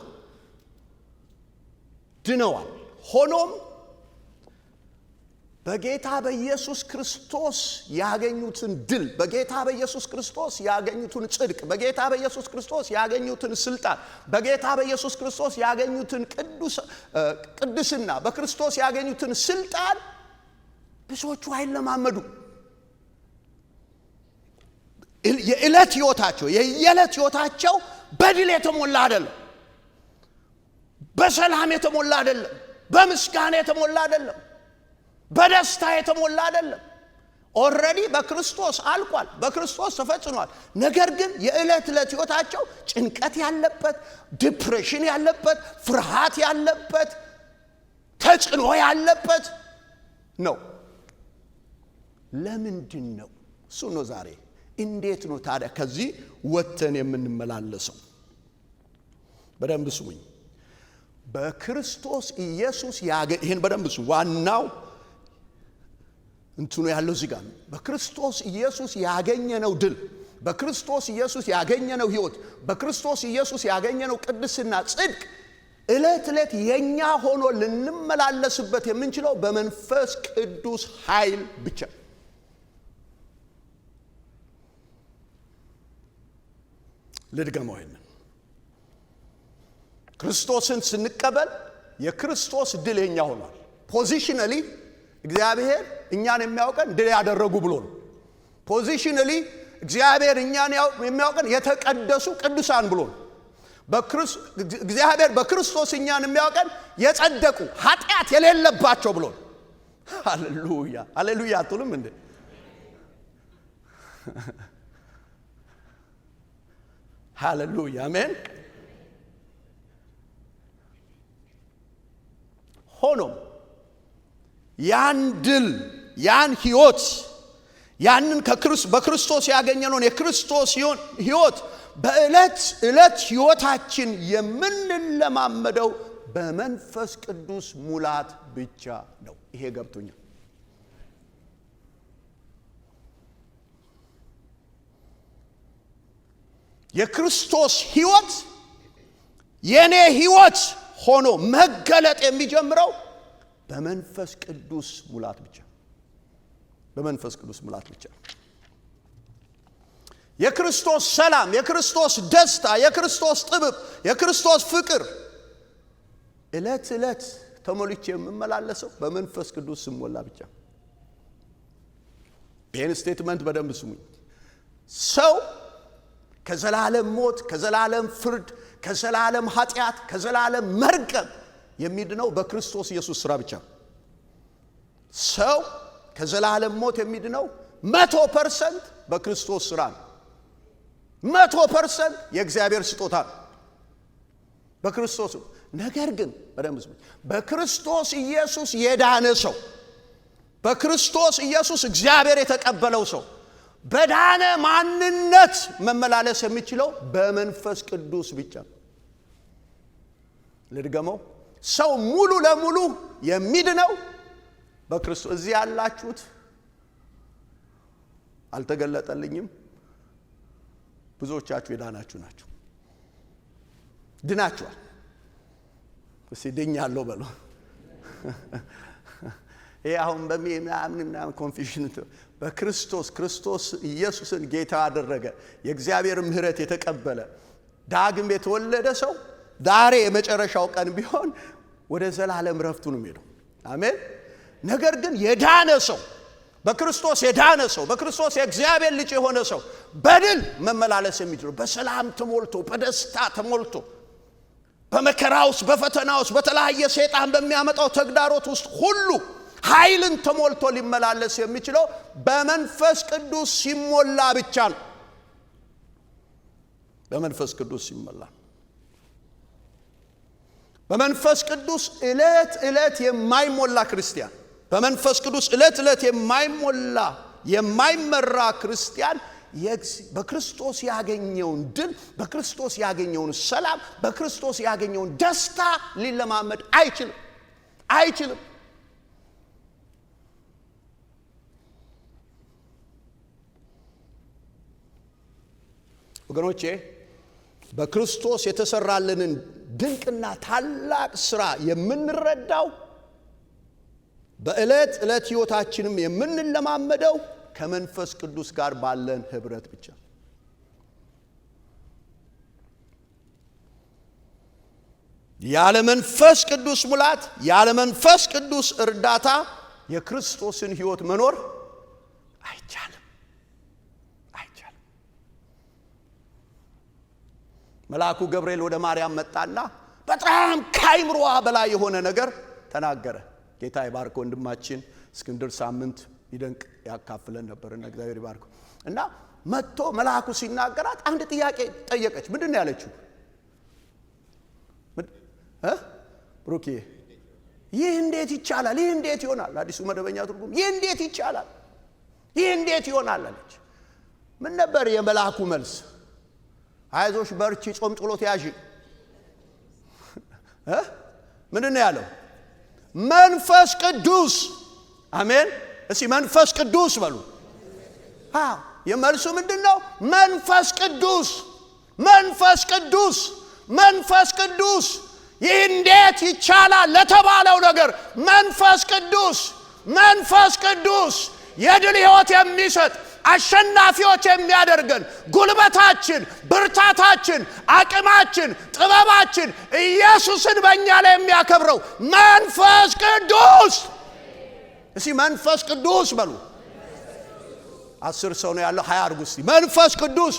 [SPEAKER 1] ድነዋል ሆኖም በጌታ በኢየሱስ ክርስቶስ ያገኙትን ድል በጌታ በኢየሱስ ክርስቶስ ያገኙትን ጽድቅ በጌታ በኢየሱስ ክርስቶስ ያገኙትን ስልጣን በጌታ በኢየሱስ ክርስቶስ ያገኙትን ቅድስና በክርስቶስ ያገኙትን ስልጣን ብዙዎቹ አይለማመዱ የዕለት ሕይወታቸው በድል የተሞላ አይደለም በሰላም የተሞላ አይደለም በምስጋና የተሞላ አይደለም በደስታ የተሞላ አይደለም ኦሬዲ በክርስቶስ አልቋል በክርስቶስ ተፈጽሟል ነገር ግን የዕለት ሕይወታቸው ጭንቀት ያለበት ዲፕሬሽን ያለበት ፍርሃት ያለበት ተጽዕኖ ያለበት ነው ለምንድን ነው እሱ ነው ዛሬ እንዴት ነው ታዲያ ከዚህ ወተን የምንመላለሰው በደንብ ስሙኝ በክርስቶስ ኢየሱስ ይሄን በደንብ ስሙ ዋናው እንትኑ ያለው እዚህ ጋር በክርስቶስ ኢየሱስ ያገኘነው ድል በክርስቶስ ኢየሱስ ያገኘነው ሕይወት በክርስቶስ ኢየሱስ ያገኘነው ቅድስና ጽድቅ ዕለት የኛ ሆኖ ልንመላለስበት የምንችለው በመንፈስ ቅዱስ ኃይል ብቻ ልድገመው ይሄን ክርስቶስን ስንቀበል የክርስቶስ ድል የኛ ሆኗል ፖዚሽናሊ እግዚአብሔር እኛን የሚያውቀን ድል ያደረጉ ብሎ ነው ፖዚሽናሊ እግዚአብሔር እኛን የሚያውቀን የተቀደሱ ቅዱሳን ብሎ ነው እግዚአብሔር በክርስቶስ እኛን የሚያውቀን የጸደቁ ኃጢአት የሌለባቸው ብሎ ነው ሃሌሉያ ሃሌሉያ አትሉም እንዴ ሃሌሉያ አሜን ሆኖም ያን ድል ያን ሕይወት ያንን በክርስቶስ ያገኘነውን የክርስቶስ ሕይወት በዕለት ሕይወታችን የምንለማመደው በመንፈስ ቅዱስ ሙላት ብቻ ነው ይሄ ገብቶኛል የክርስቶስ ሕይወት የኔ ሕይወት ሆኖ መገለጥ የሚጀምረው በመንፈስ ቅዱስ ሙላት ብቻ በመንፈስ ቅዱስ ሙላት ብቻ የክርስቶስ ሰላም የክርስቶስ ደስታ የክርስቶስ ጥበብ የክርስቶስ ፍቅር ዕለት ተሞልቼ የምመላለሰው በመንፈስ ቅዱስ ስሞላ ብቻ ይህን ስቴትመንት በደንብ ስሙኝ ሰው ከዘላለም ሞት ከዘላለም ፍርድ ከዘላለም ኃጢአት ከዘላለም መርገም የሚድነው በክርስቶስ ኢየሱስ ሥራ ብቻ ሰው ከዘላለም ሞት የሚድነው 100% በክርስቶስ ሥራ ነው። 100% የእግዚአብሔር ስጦታ ነው በክርስቶስ። ነገር ግን በክርስቶስ ኢየሱስ የዳነ ሰው፣ በክርስቶስ ኢየሱስ እግዚአብሔር የተቀበለው ሰው በዳነ ማንነት መመላለስ የሚችለው በመንፈስ ቅዱስ ብቻ። ልድገመው፣ ሰው ሙሉ ለሙሉ የሚድነው በክርስቶስ። እዚህ ያላችሁት አልተገለጠልኝም፣ ብዙዎቻችሁ የዳናችሁ ናችሁ። ድናችኋል። እስቲ ድኛለሁ በሉ። ይሄ አሁን በሚያምንና ኮንፊውዥን በክርስቶስ ኢየሱስን ጌታ ያደረገ የእግዚአብሔር ምሕረት የተቀበለ ዳግም የተወለደ ሰው ዛሬ የመጨረሻው ቀን ቢሆን ወደ ዘላለም ረፍቱ ነው የሚሄደው። አሜን። ነገር ግን የዳነ ሰው፣ በክርስቶስ የዳነ ሰው፣ በክርስቶስ የእግዚአብሔር ልጅ የሆነ ሰው በድል መመላለስ የሚችለው በሰላም ተሞልቶ፣ በደስታ ተሞልቶ፣ በመከራ ውስጥ፣ በፈተና ውስጥ፣ በተለያየ ሰይጣን በሚያመጣው ተግዳሮት ውስጥ ሁሉ ኃይልን ተሞልቶ ሊመላለስ የሚችለው በመንፈስ ቅዱስ ሲሞላ ብቻ ነው። በመንፈስ ቅዱስ ሲሞላ፣ በመንፈስ ቅዱስ ዕለት የማይሞላ ክርስቲያን፣ በመንፈስ ቅዱስ ዕለት የማይሞላ የማይመራ ክርስቲያን በክርስቶስ ያገኘውን ድል፣ በክርስቶስ ያገኘውን ሰላም፣ በክርስቶስ ያገኘውን ደስታ ሊለማመድ አይችልም። ወገኖቼ በክርስቶስ የተሰራልንን ድንቅና ታላቅ ሥራ የምንረዳው በዕለት ሕይወታችንም የምንለማመደው ከመንፈስ ቅዱስ ጋር ባለን ኅብረት ብቻ። ያለ መንፈስ ቅዱስ ሙላት፣ ያለ መንፈስ ቅዱስ እርዳታ የክርስቶስን ሕይወት መኖር አይቻልም። መልአኩ ገብርኤል ወደ ማርያም መጣና በጣም ከአይምሮዋ በላይ የሆነ ነገር ተናገረ። ጌታ ይባርክ። ወንድማችን እስክንድር ሳምንት ይደንቅ ያካፍለን ነበርና እግዚአብሔር ይባርክ። እና መጥቶ መልአኩ ሲናገራት አንድ ጥያቄ ጠየቀች። ምንድን ነው ያለችው? ብሩክ ይህ እንዴት ይቻላል? ይህ እንዴት ይሆናል? አዲሱ መደበኛ ትርጉም ይህ እንዴት ይቻላል? ይህ እንዴት ይሆናል አለች። ምን ነበር የመልአኩ መልስ? አይዞሽ በርቺ፣ ጾም ጸሎት ያዢ። ምንድን ነው ያለው? መንፈስ ቅዱስ። አሜን። እስቲ መንፈስ ቅዱስ በሉ። የመልሱ ምንድን ነው? መንፈስ ቅዱስ። ይህ እንዴት ይቻላል ለተባለው ነገር መንፈስ ቅዱስ የድል ሕይወት የሚሰጥ አሸናፊዎች የሚያደርገን ጉልበታችን፣ ብርታታችን፣ አቅማችን፣ ጥበባችን ኢየሱስን በእኛ ላይ የሚያከብረው መንፈስ ቅዱስ። እስቲ መንፈስ ቅዱስ በሉ። 10 ሰው ነው ያለው፣ 20 አድርጉ እስቲ። መንፈስ ቅዱስ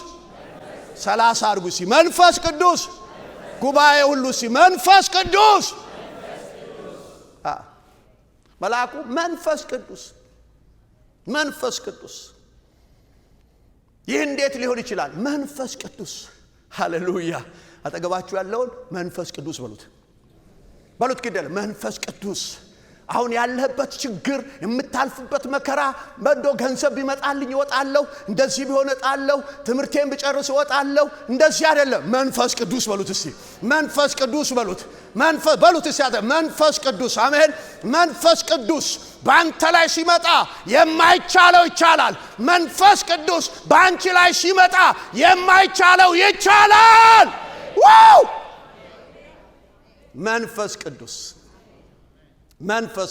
[SPEAKER 1] 30 አድርጉ እስቲ። መንፈስ ቅዱስ ጉባኤ ሁሉ እስቲ መንፈስ ቅዱስ። መልአኩ መንፈስ ቅዱስ ይህ እንዴት ሊሆን ይችላል? መንፈስ ቅዱስ። ሃሌሉያ። አጠገባችሁ ያለውን መንፈስ ቅዱስ በሉት ግደል። መንፈስ ቅዱስ። አሁን ያለህበት ችግር፣ የምታልፍበት መከራ፣ በእንዶ ገንዘብ ቢመጣልኝ እወጣለሁ፣ እንደዚህ ቢሆን እጣለሁ፣ ትምህርቴን ብጨርስ እወጣለሁ፣ እንደዚህ አይደለም። መንፈስ ቅዱስ በሉት እስቲ። መንፈስ ቅዱስ በሉት እስቲ። መንፈስ ቅዱስ። አሜን። መንፈስ ቅዱስ በአንተ ላይ ሲመጣ የማይቻለው ይቻላል። መንፈስ ቅዱስ በአንቺ ላይ ሲመጣ የማይቻለው ይቻላል። ዋው! መንፈስ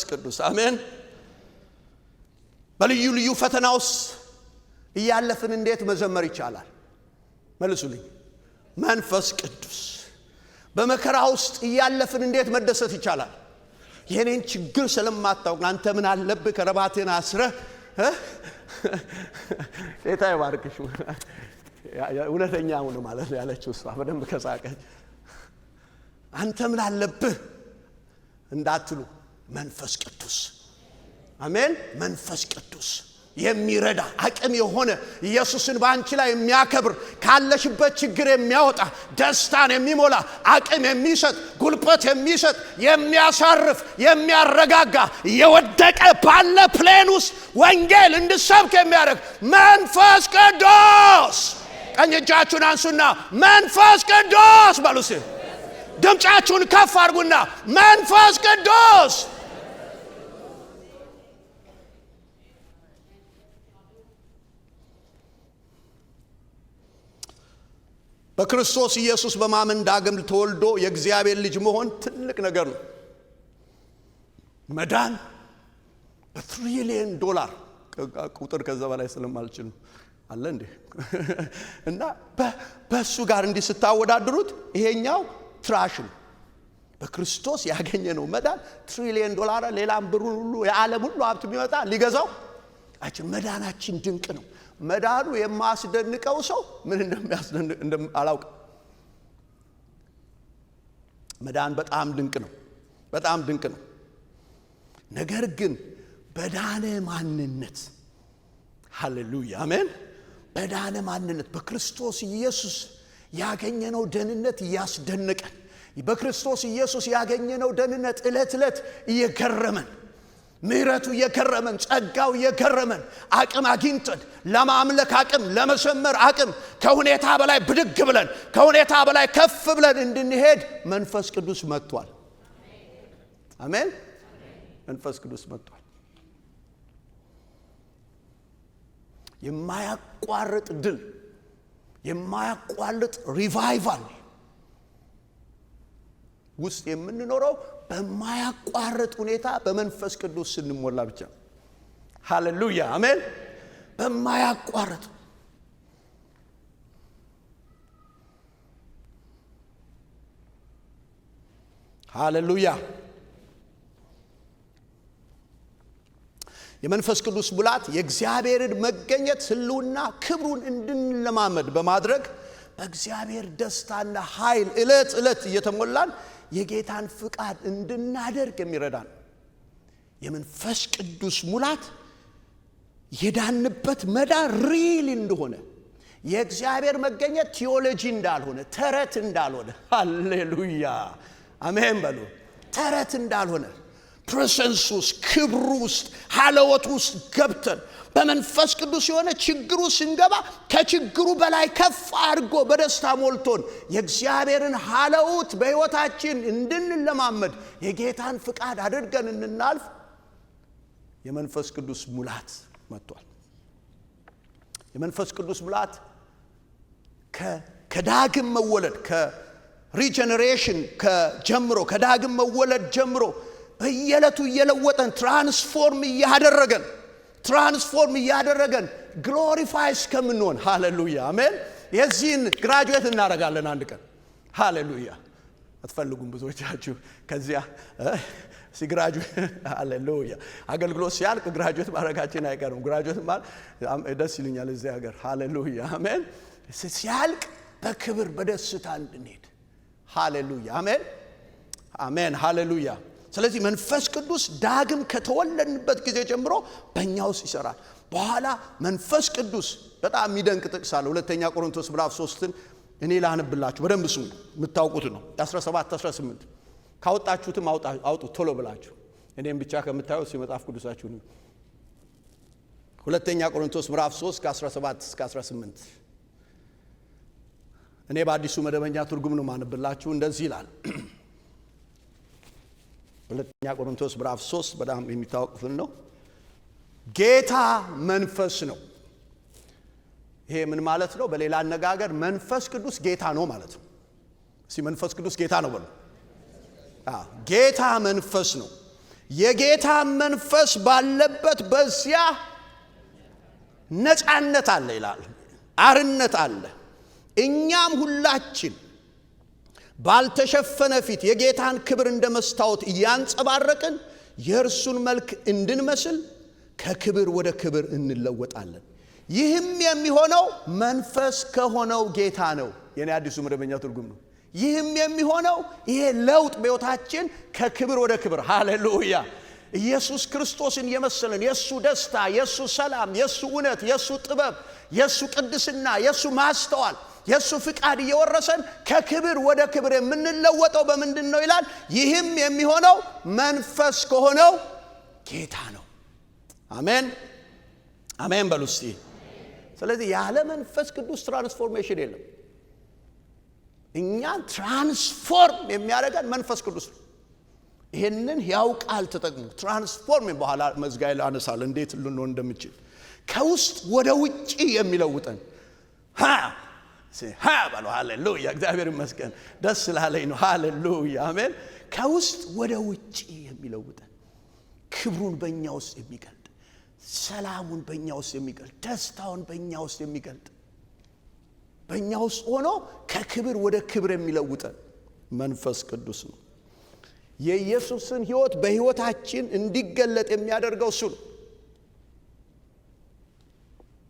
[SPEAKER 1] ቅዱስ። አሜን። በልዩ ልዩ ፈተና ውስጥ እያለፍን እንዴት መዘመር ይቻላል? መልሱልኝ። መንፈስ ቅዱስ። በመከራ ውስጥ እያለፍን እንዴት መደሰት ይቻላል? የኔን ችግር ስለማታውቅ አንተ ምን አለብህ ከረባትህን አስረህ ጌታ ይባርክሽ። እውነተኛ ሆነ ማለት ነው ያለችው እሷ በደንብ ከሳቀች። አንተ ምን አለብህ እንዳትሉ መንፈስ ቅዱስ አሜን። መንፈስ ቅዱስ የሚረዳ አቅም የሆነ ኢየሱስን ባንቺ ላይ የሚያከብር ካለሽበት ችግር የሚያወጣ ደስታን የሚሞላ አቅም የሚሰጥ ጉልበት የሚሰጥ የሚያሳርፍ የሚያረጋጋ የወደቀ ባለ ፕሌን ውስጥ ወንጌል እንድሰብክ የሚያደርግ መንፈስ ቅዱስ። ቀኝ እጃችሁን አንሱና መንፈስ ቅዱስ በሉስ። ድምጻችሁን ከፍ አድርጉና መንፈስ ቅዱስ። በክርስቶስ ኢየሱስ በማመን ዳግም ተወልዶ የእግዚአብሔር ልጅ መሆን ትልቅ ነገር ነው። መዳን በትሪሊየን ዶላር ቁጥር ከዛ በላይ ስለማልችል አለ እንዴ እና በሱ ጋር እንዲህ ስታወዳድሩት ይሄኛው ትራሽ ነው። በክርስቶስ ያገኘነው መዳን ትሪሊየን ዶላር ሌላም ብር ሁሉ የዓለም ሁሉ ሀብት ቢመጣ ሊገዛው አይችልም። መዳናችን ድንቅ ነው። መዳኑ የማስደንቀው ሰው ምን እንደሚያስደንቅ አላውቅም። መዳን በጣም ድንቅ ነው፣ በጣም ድንቅ ነው። ነገር ግን በዳነ ማንነት ሃሌሉያ አሜን። በዳነ ማንነት በክርስቶስ ኢየሱስ ያገኘነው ደህንነት ያስደንቀን። በክርስቶስ ኢየሱስ ያገኘነው ደህንነት ዕለት ዕለት እየገረመን ምህረቱ እየገረመን ጸጋው እየገረመን አቅም አግኝተን ለማምለክ አቅም ለመሰመር አቅም ከሁኔታ በላይ ብድግ ብለን ከሁኔታ በላይ ከፍ ብለን እንድንሄድ መንፈስ ቅዱስ መጥቷል። አሜን። መንፈስ ቅዱስ መጥቷል። የማያቋርጥ ድል የማያቋርጥ ሪቫይቫል ውስጥ የምንኖረው በማያቋርጥ ሁኔታ በመንፈስ ቅዱስ ስንሞላ ብቻ። ሃሌሉያ አሜን። በማያቋርጥ ሃሌሉያ። የመንፈስ ቅዱስ ሙላት የእግዚአብሔርን መገኘት ህልውና ክብሩን እንድንለማመድ በማድረግ በእግዚአብሔር ደስታና ኃይል ዕለት ዕለት እየተሞላን የጌታን ፍቃድ እንድናደርግ የሚረዳን የመንፈስ ቅዱስ ሙላት የዳንበት መዳን ሪል እንደሆነ የእግዚአብሔር መገኘት ቲዮሎጂ እንዳልሆነ ተረት እንዳልሆነ ሃሌሉያ አሜን በሉ። ተረት እንዳልሆነ ፕሬዘንስ ውስጥ ክብሩ ውስጥ ሐለወት ውስጥ ገብተን በመንፈስ ቅዱስ የሆነ ችግሩ ስንገባ ከችግሩ በላይ ከፍ አድርጎ በደስታ ሞልቶን የእግዚአብሔርን ሐለውት በሕይወታችን እንድንለማመድ የጌታን ፍቃድ አድርገን እንናልፍ የመንፈስ ቅዱስ ሙላት መጥቷል። የመንፈስ ቅዱስ ሙላት ከዳግም መወለድ ከሪጀነሬሽን ከጀምሮ ከዳግም መወለድ ጀምሮ በየዕለቱ እየለወጠን ትራንስፎርም እያደረገን ግሎሪፋይ እስከምንሆን ሃሌሉያ አሜን። የዚህን ግራጁዌት እናደርጋለን አንድ ቀን ሃሌሉያ። አትፈልጉም ብዙዎቻችሁ ከዚያ ሲግራጁዌት ሃሌሉያ አገልግሎት ሲያልቅ ግራጁዌት ማድረጋችን አይቀርም። ግራጁዌት ማለት ደስ ይሉኛል እዚህ ሀገር ሃሌሉያ አሜን። ሲያልቅ በክብር በደስታ እንድንሄድ ሃሌሉያ አሜን አሜን ሃሌሉያ። ስለዚህ መንፈስ ቅዱስ ዳግም ከተወለድንበት ጊዜ ጀምሮ በእኛ ውስጥ ይሰራል። በኋላ መንፈስ ቅዱስ በጣም የሚደንቅ ጥቅስ አለ። ሁለተኛ ቆሮንቶስ ምዕራፍ 3ን እኔ ላንብላችሁ በደንብ ስሙ። የምታውቁት ነው 17-18 ካወጣችሁትም አውጡ ቶሎ ብላችሁ እኔም ብቻ ከምታዩት የመጽሐፍ ቅዱሳችሁ ነው። ሁለተኛ ቆሮንቶስ ምዕራፍ 3 ከ17-18 እኔ በአዲሱ መደበኛ ትርጉም ነው ማንብላችሁ። እንደዚህ ይላል። ሁለተኛ ቆሮንቶስ ምዕራፍ 3 በጣም የሚታወቅ ክፍል ነው። ጌታ መንፈስ ነው። ይሄ ምን ማለት ነው? በሌላ አነጋገር መንፈስ ቅዱስ ጌታ ነው ማለት ነው። እስቲ መንፈስ ቅዱስ ጌታ ነው በሉ። ጌታ መንፈስ ነው። የጌታ መንፈስ ባለበት በዚያ ነፃነት አለ ይላል። አርነት አለ። እኛም ሁላችን ባልተሸፈነ ፊት የጌታን ክብር እንደመስታወት እያንጸባረቅን የእርሱን መልክ እንድንመስል ከክብር ወደ ክብር እንለወጣለን። ይህም የሚሆነው መንፈስ ከሆነው ጌታ ነው። የኔ አዲሱ መደበኛ ትርጉም ነው። ይህም የሚሆነው ይሄ ለውጥ በሕይወታችን ከክብር ወደ ክብር ሃሌሉያ። ኢየሱስ ክርስቶስን የመሰለን የሱ ደስታ የሱ ሰላም የሱ እውነት የሱ ጥበብ የሱ ቅድስና የሱ ማስተዋል የሱ ፍቃድ እየወረሰን ከክብር ወደ ክብር የምንለወጠው በምንድነው ይላል? ይህም የሚሆነው መንፈስ ከሆነው ጌታ ነው። አሜን አሜን በሉ እስቲ። ስለዚህ ያለ መንፈስ ቅዱስ ትራንስፎርሜሽን የለም። እኛን ትራንስፎርም የሚያደርገን መንፈስ ቅዱስ ነው። ይሄንን ያው ቃል ተጠቅሙ። ትራንስፎርም በኋላ መዝጋይ አነሳለ እንዴት ልንሆን እንደምችል ከውስጥ ወደ ውጪ የሚለውጠን ባሉ ሃሌሉያ። እግዚአብሔር ይመስገን ደስ ስላለኝ ነው። ሃሌሉያ አሜን። ከውስጥ ወደ ውጪ የሚለውጠን ክብሩን በእኛ ውስጥ የሚገልጥ ሰላሙን በእኛ ውስጥ የሚገልጥ ደስታውን በእኛ ውስጥ የሚገልጥ በእኛ ውስጥ ሆኖ ከክብር ወደ ክብር የሚለውጠን መንፈስ ቅዱስ ነው። የኢየሱስን ሕይወት በሕይወታችን እንዲገለጥ የሚያደርገው እሱ ነው።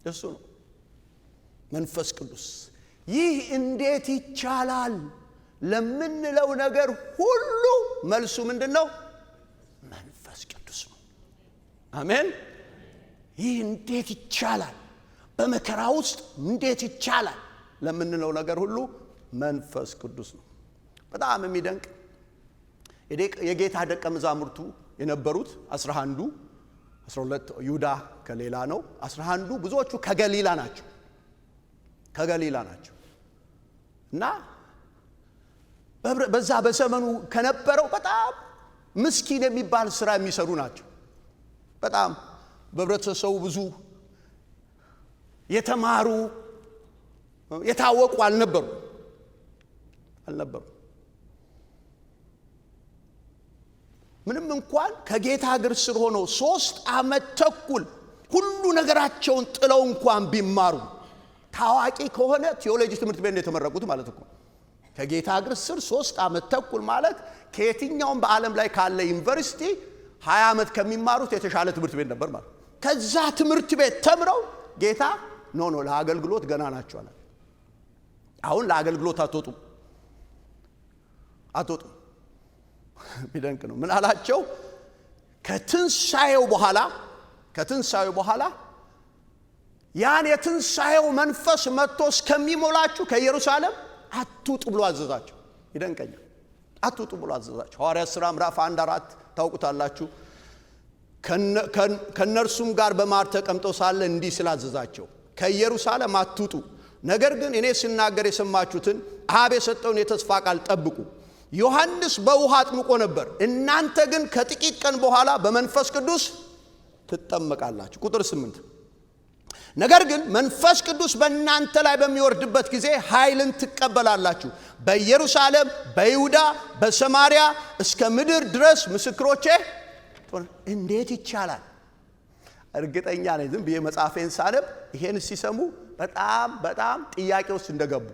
[SPEAKER 1] እሱ ነው መንፈስ ቅዱስ። ይህ እንዴት ይቻላል ለምንለው ነገር ሁሉ መልሱ ምንድነው? መንፈስ ቅዱስ ነው። አሜን። ይህ እንዴት ይቻላል፣ በመከራ ውስጥ እንዴት ይቻላል ለምንለው ነገር ሁሉ መንፈስ ቅዱስ ነው። በጣም የሚደንቅ የጌታ ደቀ መዛሙርቱ የነበሩት 12 ይሁዳ ከሌላ ነው። 11 ብዙዎቹ ከገሊላ ናቸው እና በዛ በዘመኑ ከነበረው በጣም ምስኪን የሚባል ስራ የሚሰሩ ናቸው። በጣም በህብረተሰቡ ብዙ የተማሩ የታወቁ አልነበሩ። ምንም እንኳን ከጌታ እግር ስር ሆነው 3 ዓመት ተኩል ሁሉ ነገራቸውን ጥለው እንኳን ቢማሩ ታዋቂ ከሆነ ቴዎሎጂ ትምህርት ቤት የተመረቁት ማለት እኮ ከጌታ እግር ስር 3 ዓመት ተኩል ማለት ከየትኛውም በዓለም ላይ ካለ ዩኒቨርሲቲ 20 ዓመት ከሚማሩት የተሻለ ትምህርት ቤት ነበር ማለት። ከዛ ትምህርት ቤት ተምረው ጌታ ኖ ለአገልግሎት ገና ናቸው አለ። አሁን ለአገልግሎት አትወጡም ቢደንቅ ነው። ምን አላቸው? ከትንሳኤው በኋላ ያን የትንሳኤው መንፈስ መጥቶ እስከሚሞላችሁ ከኢየሩሳሌም አትውጡ ብሎ አዘዛቸው። ይደንቀኛል። አትውጡ ብሎ አዘዛቸው። ሐዋርያት ሥራ ምዕራፍ 1:4 ታውቁታላችሁ። ከነርሱም ጋር በማር ተቀምጠው ሳለ እንዲህ ስላዘዛቸው ከኢየሩሳሌም አትውጡ፣ ነገር ግን እኔ ስናገር የሰማችሁትን አብ የሰጠውን የተስፋ ቃል ጠብቁ። ዮሐንስ በውሃ አጥምቆ ነበር፣ እናንተ ግን ከጥቂት ቀን በኋላ በመንፈስ ቅዱስ ትጠመቃላችሁ። ቁጥር 8 ነገር ግን መንፈስ ቅዱስ በእናንተ ላይ በሚወርድበት ጊዜ ኃይልን ትቀበላላችሁ፣ በኢየሩሳሌም በይሁዳ በሰማርያ እስከ ምድር ድረስ ምስክሮቼ። እንዴት ይቻላል? እርግጠኛ ነኝ ዝም ብዬ መጽሐፌን ሳነብ ይሄን ሲሰሙ በጣም ጥያቄ ውስጥ እንደገቡ።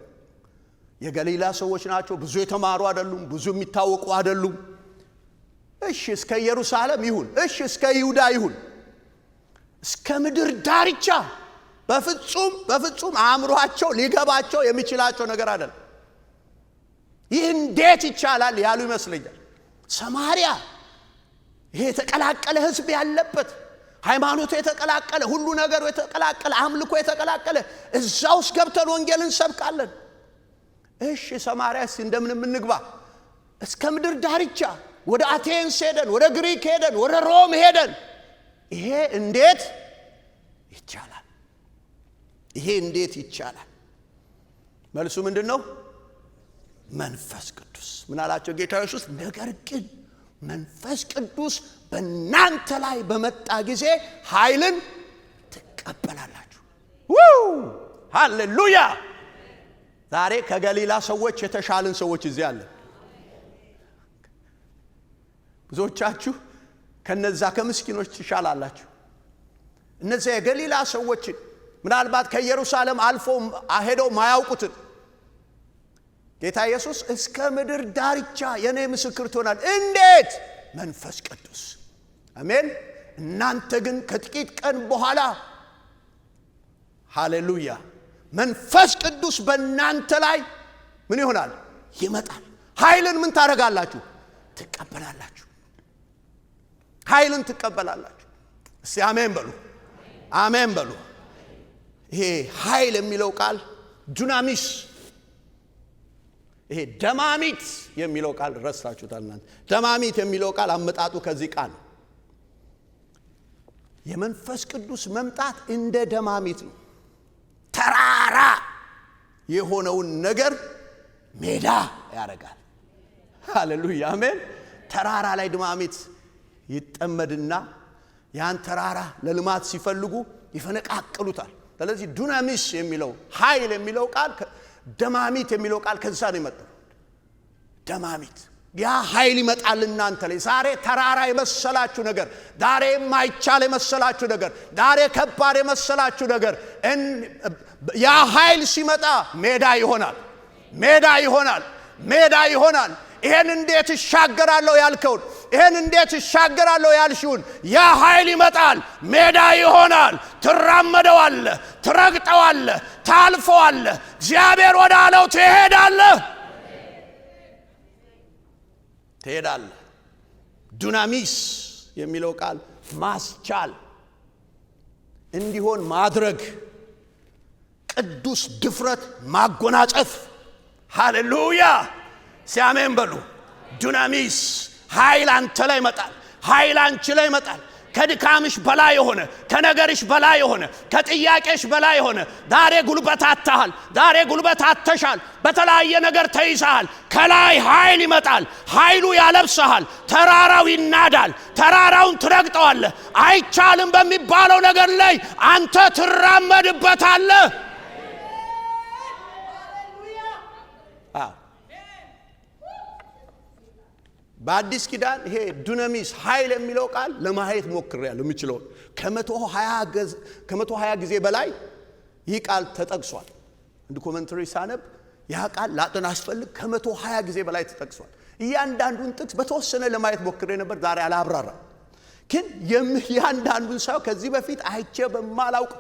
[SPEAKER 1] የገሊላ ሰዎች ናቸው፣ ብዙ የተማሩ አይደሉም፣ ብዙ የሚታወቁ አይደሉም። እሺ እስከ ኢየሩሳሌም ይሁን፣ እሺ እስከ ይሁዳ ይሁን፣ እስከ ምድር ዳርቻ በፍጹም አእምሯቸው ሊገባቸው የሚችላቸው ነገር አይደለም። ይህ እንዴት ይቻላል ያሉ ይመስለኛል። ሰማርያ ይሄ የተቀላቀለ ሕዝብ ያለበት ሃይማኖቱ የተቀላቀለ ሁሉ ነገሩ የተቀላቀለ አምልኮ የተቀላቀለ እዛ ውስጥ ገብተን ወንጌልን እንሰብካለን። እሺ ሰማርያስ እንደምንም እንግባ፣ እስከ ምድር ዳርቻ ወደ አቴንስ ሄደን ወደ ግሪክ ሄደን ወደ ሮም ሄደን ይሄ እንዴት ይቻላል? ይሄ እንዴት ይቻላል? መልሱ ምንድነው? መንፈስ ቅዱስ። ምን አላቸው ጌታ ኢየሱስ? ነገር ግን መንፈስ ቅዱስ በእናንተ ላይ በመጣ ጊዜ ኃይልን ትቀበላላችሁ። ሃሌሉያ! ዛሬ ከገሊላ ሰዎች የተሻለን ሰዎች እዚህ አለ። ብዙዎቻችሁ ከነዛ ከምስኪኖች ትሻላላችሁ። እነዚያ የገሊላ ሰዎች ምናልባት ከኢየሩሳሌም አልፎ ሄደው ማያውቁትን ጌታ ኢየሱስ እስከ ምድር ዳርቻ የኔ ምስክር ትሆናል። እንዴት? መንፈስ ቅዱስ። አሜን። እናንተ ግን ከጥቂት ቀን በኋላ ሃሌሉያ መንፈስ ቅዱስ በእናንተ ላይ ምን ይሆናል? ይመጣል። ኃይልን ምን ታደርጋላችሁ? ትቀበላላችሁ። ኃይልን ትቀበላላችሁ። እስቲ አሜን በሉ፣ አሜን በሉ። ይሄ ኃይል የሚለው ቃል ዱናሚስ፣ ይሄ ደማሚት የሚለው ቃል ረሳችሁታል እናንተ። ደማሚት የሚለው ቃል አመጣጡ ከዚህ ቃል ነው። የመንፈስ ቅዱስ መምጣት እንደ ደማሚት ነው። ተራራ የሆነውን ነገር ሜዳ ያደርጋል። ሃሌሉያ አሜን። ተራራ ላይ ደማሚት ይጠመድና ያን ተራራ ለልማት ሲፈልጉ ይፈነቃቅሉታል። ስለዚህ ዱናሚስ የሚለው ኃይል የሚለው ቃል ደማሚት የሚለው ቃል ከዛ ነው የመጣው። ደማሚት ያ ኃይል ይመጣል እናንተ ላይ። ዛሬ ተራራ የመሰላችሁ ነገር፣ ዛሬ የማይቻል የመሰላችሁ ነገር፣ ዛሬ ከባድ የመሰላችሁ ነገር ያ ኃይል ሲመጣ ሜዳ ይሆናል፣ ሜዳ ይሆናል፣ ሜዳ ይሆናል። ይሄን እንዴት ይሻገራለሁ ያልከውን፣ ይሄን እንዴት ይሻገራለሁ ያልሽውን ያ ኃይል ይመጣል፣ ሜዳ ይሆናል። ትራመደዋለህ፣ ትረግጠዋለህ፣ ታልፈዋለህ። እግዚአብሔር ወዳለው ትሄዳለህ፣ ትሄዳለህ። ዱናሚስ የሚለው ቃል ማስቻል፣ እንዲሆን ማድረግ፣ ቅዱስ ድፍረት ማጎናጸፍ። ሃሌሉያ ሲያሜን በሉ። ዱናሚስ ኃይል አንተ ላይ ይመጣል፣ ኃይል አንቺ ላይ ይመጣል። ከድካምሽ በላይ የሆነ፣ ከነገርሽ በላይ የሆነ፣ ከጥያቄሽ በላይ የሆነ። ዛሬ ጉልበት አጥተሃል፣ ዛሬ ጉልበት አጥተሻል፣ በተለያየ ነገር ተይዘሃል። ከላይ ኃይል ይመጣል፣ ኃይሉ ያለብስሃል። ተራራው ይናዳል፣ ተራራውን ትረግጠዋለህ። አይቻልም በሚባለው ነገር ላይ አንተ ትራመድበታለህ። በአዲስ ኪዳን ይሄ ዱናሚስ ኃይል የሚለው ቃል ለማየት ሞክሬያለሁ። የምችለው ከ120 ጊዜ በላይ ይህ ቃል ተጠቅሷል። እንደ ኮሜንተሪ ሳነብ ያ ቃል ላጥና አስፈልግ ከ120 ጊዜ በላይ ተጠቅሷል። እያንዳንዱን ጥቅስ በተወሰነ ለማየት ሞክሬ ነበር፣ ዛሬ አላብራራም። ግን እያንዳንዱን ሰው ከዚህ በፊት አይቼ በማላውቅ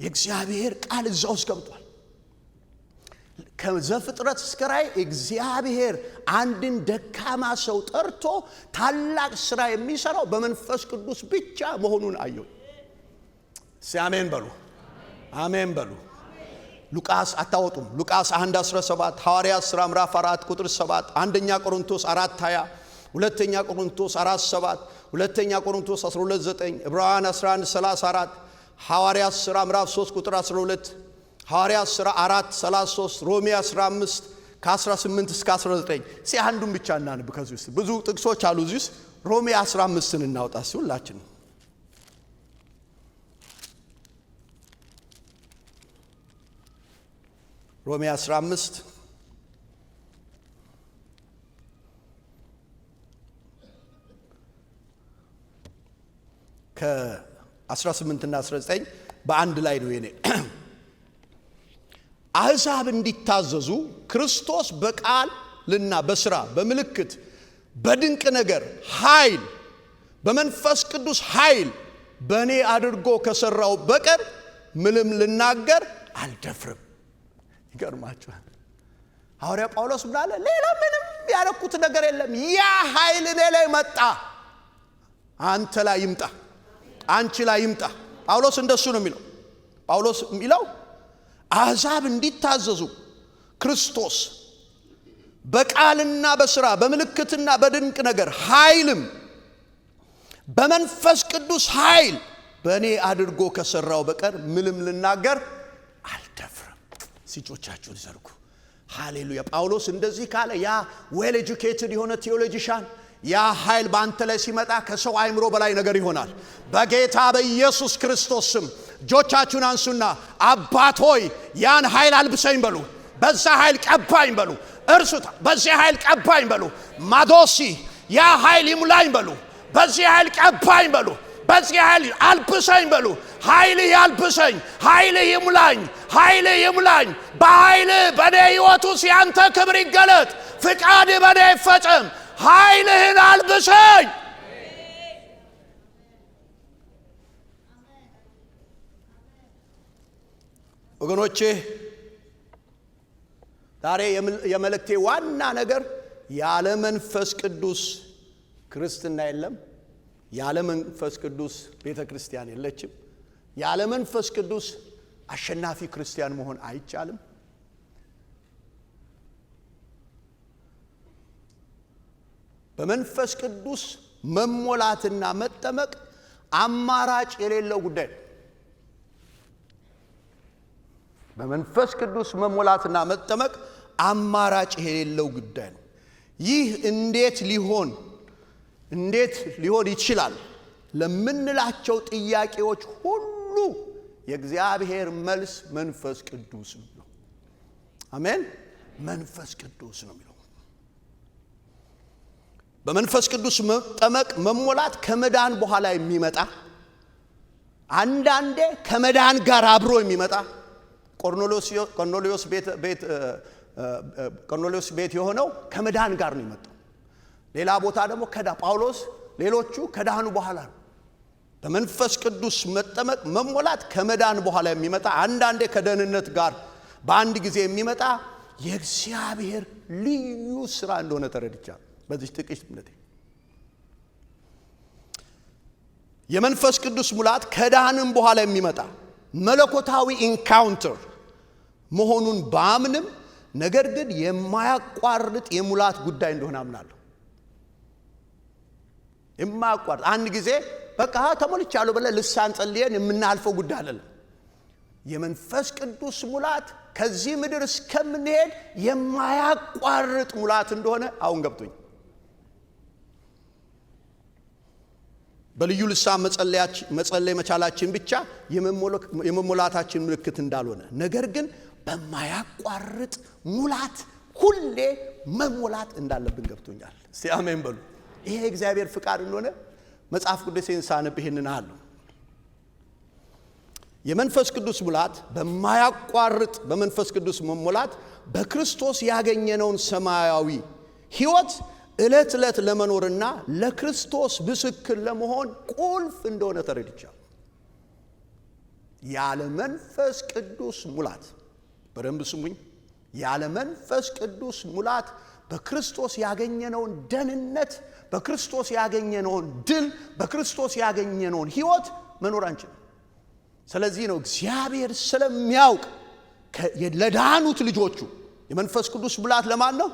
[SPEAKER 1] የእግዚአብሔር ቃል እዛ ውስጥ ገብቷል። ከዘፍጥረት እስከ ራእይ እግዚአብሔር አንድን ደካማ ሰው ጠርቶ ታላቅ ስራ የሚሰራው በመንፈስ ቅዱስ ብቻ መሆኑን አየሁ። አሜን በሉ፣ አሜን በሉ። ሉቃስ አታወጡም? ሉቃስ 1:17፣ ሐዋርያት ሥራ ምዕራፍ 4 ቁጥር 7፣ አንደኛ ቆሮንቶስ 4:20፣ ሁለተኛ ቆሮንቶስ 4:7፣ ሁለተኛ ቆሮንቶስ 12:9፣ ዕብራውያን 11:34፣ ሐዋርያት ሥራ ምዕራፍ 3 ቁጥር 12፣ ሐዋርያት ሥራ 4:33፣ ሮሜ 15 ከ18 እስከ 19። አንዱን ብቻ እናንብ። ከዚህ ውስጥ ብዙ ጥቅሶች አሉ። እዚህ ውስጥ ሮሜ 15ን እናውጣ ሁላችን። ሮሜ 15 ከ18 እና 19 በአንድ ላይ ነው የኔ። አሕዛብ እንዲታዘዙ ክርስቶስ በቃልና በሥራ በምልክት በድንቅ ነገር ኃይል በመንፈስ ቅዱስ ኃይል በእኔ አድርጎ ከሠራው በቀር ምንም ልናገር አልደፍርም። ይገርማችኋል። ሐዋርያ ጳውሎስ ምን አለ? ሌላ ምንም ያደረኩት ነገር የለም፣ ያ ኃይል እኔ ላይ መጣ። አንተ ላይ ይምጣ፣ አንቺ ላይ ይምጣ። ጳውሎስ እንደሱ ነው የሚለው። ጳውሎስ የሚለው አሕዛብ እንዲታዘዙ ክርስቶስ በቃልና በሥራ በምልክትና በድንቅ ነገር ኃይልም በመንፈስ ቅዱስ ኃይል በእኔ አድርጎ ከሠራው በቀር ምንም ልናገር አልደፍርም። እጆቻችሁን ዘርጉ። ሃሌሉያ። ጳውሎስ እንደዚህ ካለ ያ ዌል ኤጁኬትድ የሆነ ቴዎሎጂሻን ያ ኃይል በአንተ ላይ ሲመጣ ከሰው አይምሮ በላይ ነገር ይሆናል። በጌታ በኢየሱስ ክርስቶስ ስም እጆቻችሁን አንሱና አባት ሆይ ያን ኃይል አልብሰኝ በሉ። በዛ ኃይል ቀባኝ በሉ። እርሱታ በዚህ ኃይል ቀባኝ በሉ። ማዶሲ ያ ኃይል ይሙላኝ በሉ። በዚህ ኃይል ቀባኝ በሉ። በዚህ ኃይል አልብሰኝ በሉ። ኃይል ያልብሰኝ፣ ኃይል ይሙላኝ፣ ኃይል ይሙላኝ። በኃይል በኔ ሕይወት ውስጥ ያንተ ክብር ይገለጥ፣ ፍቃድ በኔ ይፈጸም። ኃይልህን አልብሰኝ። ወገኖቼ ዛሬ የመልእክቴ ዋና ነገር ያለ መንፈስ ቅዱስ ክርስትና የለም፣ ያለ መንፈስ ቅዱስ ቤተክርስቲያን የለችም። ያለ መንፈስ ቅዱስ አሸናፊ ክርስቲያን መሆን አይቻልም። በመንፈስ ቅዱስ መሞላትና መጠመቅ አማራጭ የሌለው ጉዳይ። በመንፈስ ቅዱስ መሞላትና መጠመቅ አማራጭ የሌለው ጉዳይ ነው። ይህ እንዴት ሊሆን ይችላል ለምንላቸው ጥያቄዎች ሁሉ የእግዚአብሔር መልስ መንፈስ ቅዱስ ነው። አሜን። መንፈስ ቅዱስ ነው የሚለው። በመንፈስ ቅዱስ መጠመቅ መሞላት ከመዳን በኋላ የሚመጣ አንዳንዴ ከመዳን ጋር አብሮ የሚመጣ ቆርኔሌዎስ ቤት የሆነው ከመዳን ጋር ነው የመጣው። ሌላ ቦታ ደግሞ ጳውሎስ ሌሎቹ ከዳኑ በኋላ ነው። በመንፈስ ቅዱስ መጠመቅ መሞላት ከመዳን በኋላ የሚመጣ አንዳንዴ ከደህንነት ጋር በአንድ ጊዜ የሚመጣ የእግዚአብሔር ልዩ ሥራ እንደሆነ ተረድቻለሁ። በዚህ ጥቂት እምነቴ የመንፈስ ቅዱስ ሙላት ከዳንም በኋላ የሚመጣ መለኮታዊ ኢንካውንተር መሆኑን ባምንም ነገር ግን የማያቋርጥ የሙላት ጉዳይ እንደሆነ አምናለሁ። የማያቋርጥ አንድ ጊዜ በቃ ተሞልቻለሁ ብለን ልሳን ጸልየን የምናልፈው ጉዳይ አይደለም። የመንፈስ ቅዱስ ሙላት ከዚህ ምድር እስከምንሄድ የማያቋርጥ ሙላት እንደሆነ አሁን ገብቶኝ በልዩ ልሳን መጸለይ መቻላችን ብቻ የመሞላታችን ምልክት እንዳልሆነ ነገር ግን በማያቋርጥ ሙላት ሁሌ መሞላት እንዳለብን ገብቶኛል። እስቲ አሜን በሉ። ይሄ እግዚአብሔር ፍቃድ እንደሆነ መጽሐፍ ቅዱስን ሳነብ ይሄንን አለው። የመንፈስ ቅዱስ ሙላት በማያቋርጥ በመንፈስ ቅዱስ መሞላት በክርስቶስ ያገኘነውን ሰማያዊ ሕይወት ዕለት ዕለት ለመኖርና ለክርስቶስ ምስክር ለመሆን ቁልፍ እንደሆነ ተረድቻለሁ። ያለ መንፈስ ቅዱስ ሙላት በደንብ ስሙኝ፣ ያለ መንፈስ ቅዱስ ሙላት በክርስቶስ ያገኘነውን ደህንነት፣ በክርስቶስ ያገኘነውን ድል፣ በክርስቶስ ያገኘነውን ሕይወት መኖር አንችልም። ስለዚህ ነው እግዚአብሔር ስለሚያውቅ ለዳኑት ልጆቹ የመንፈስ ቅዱስ ሙላት ለማን ነው?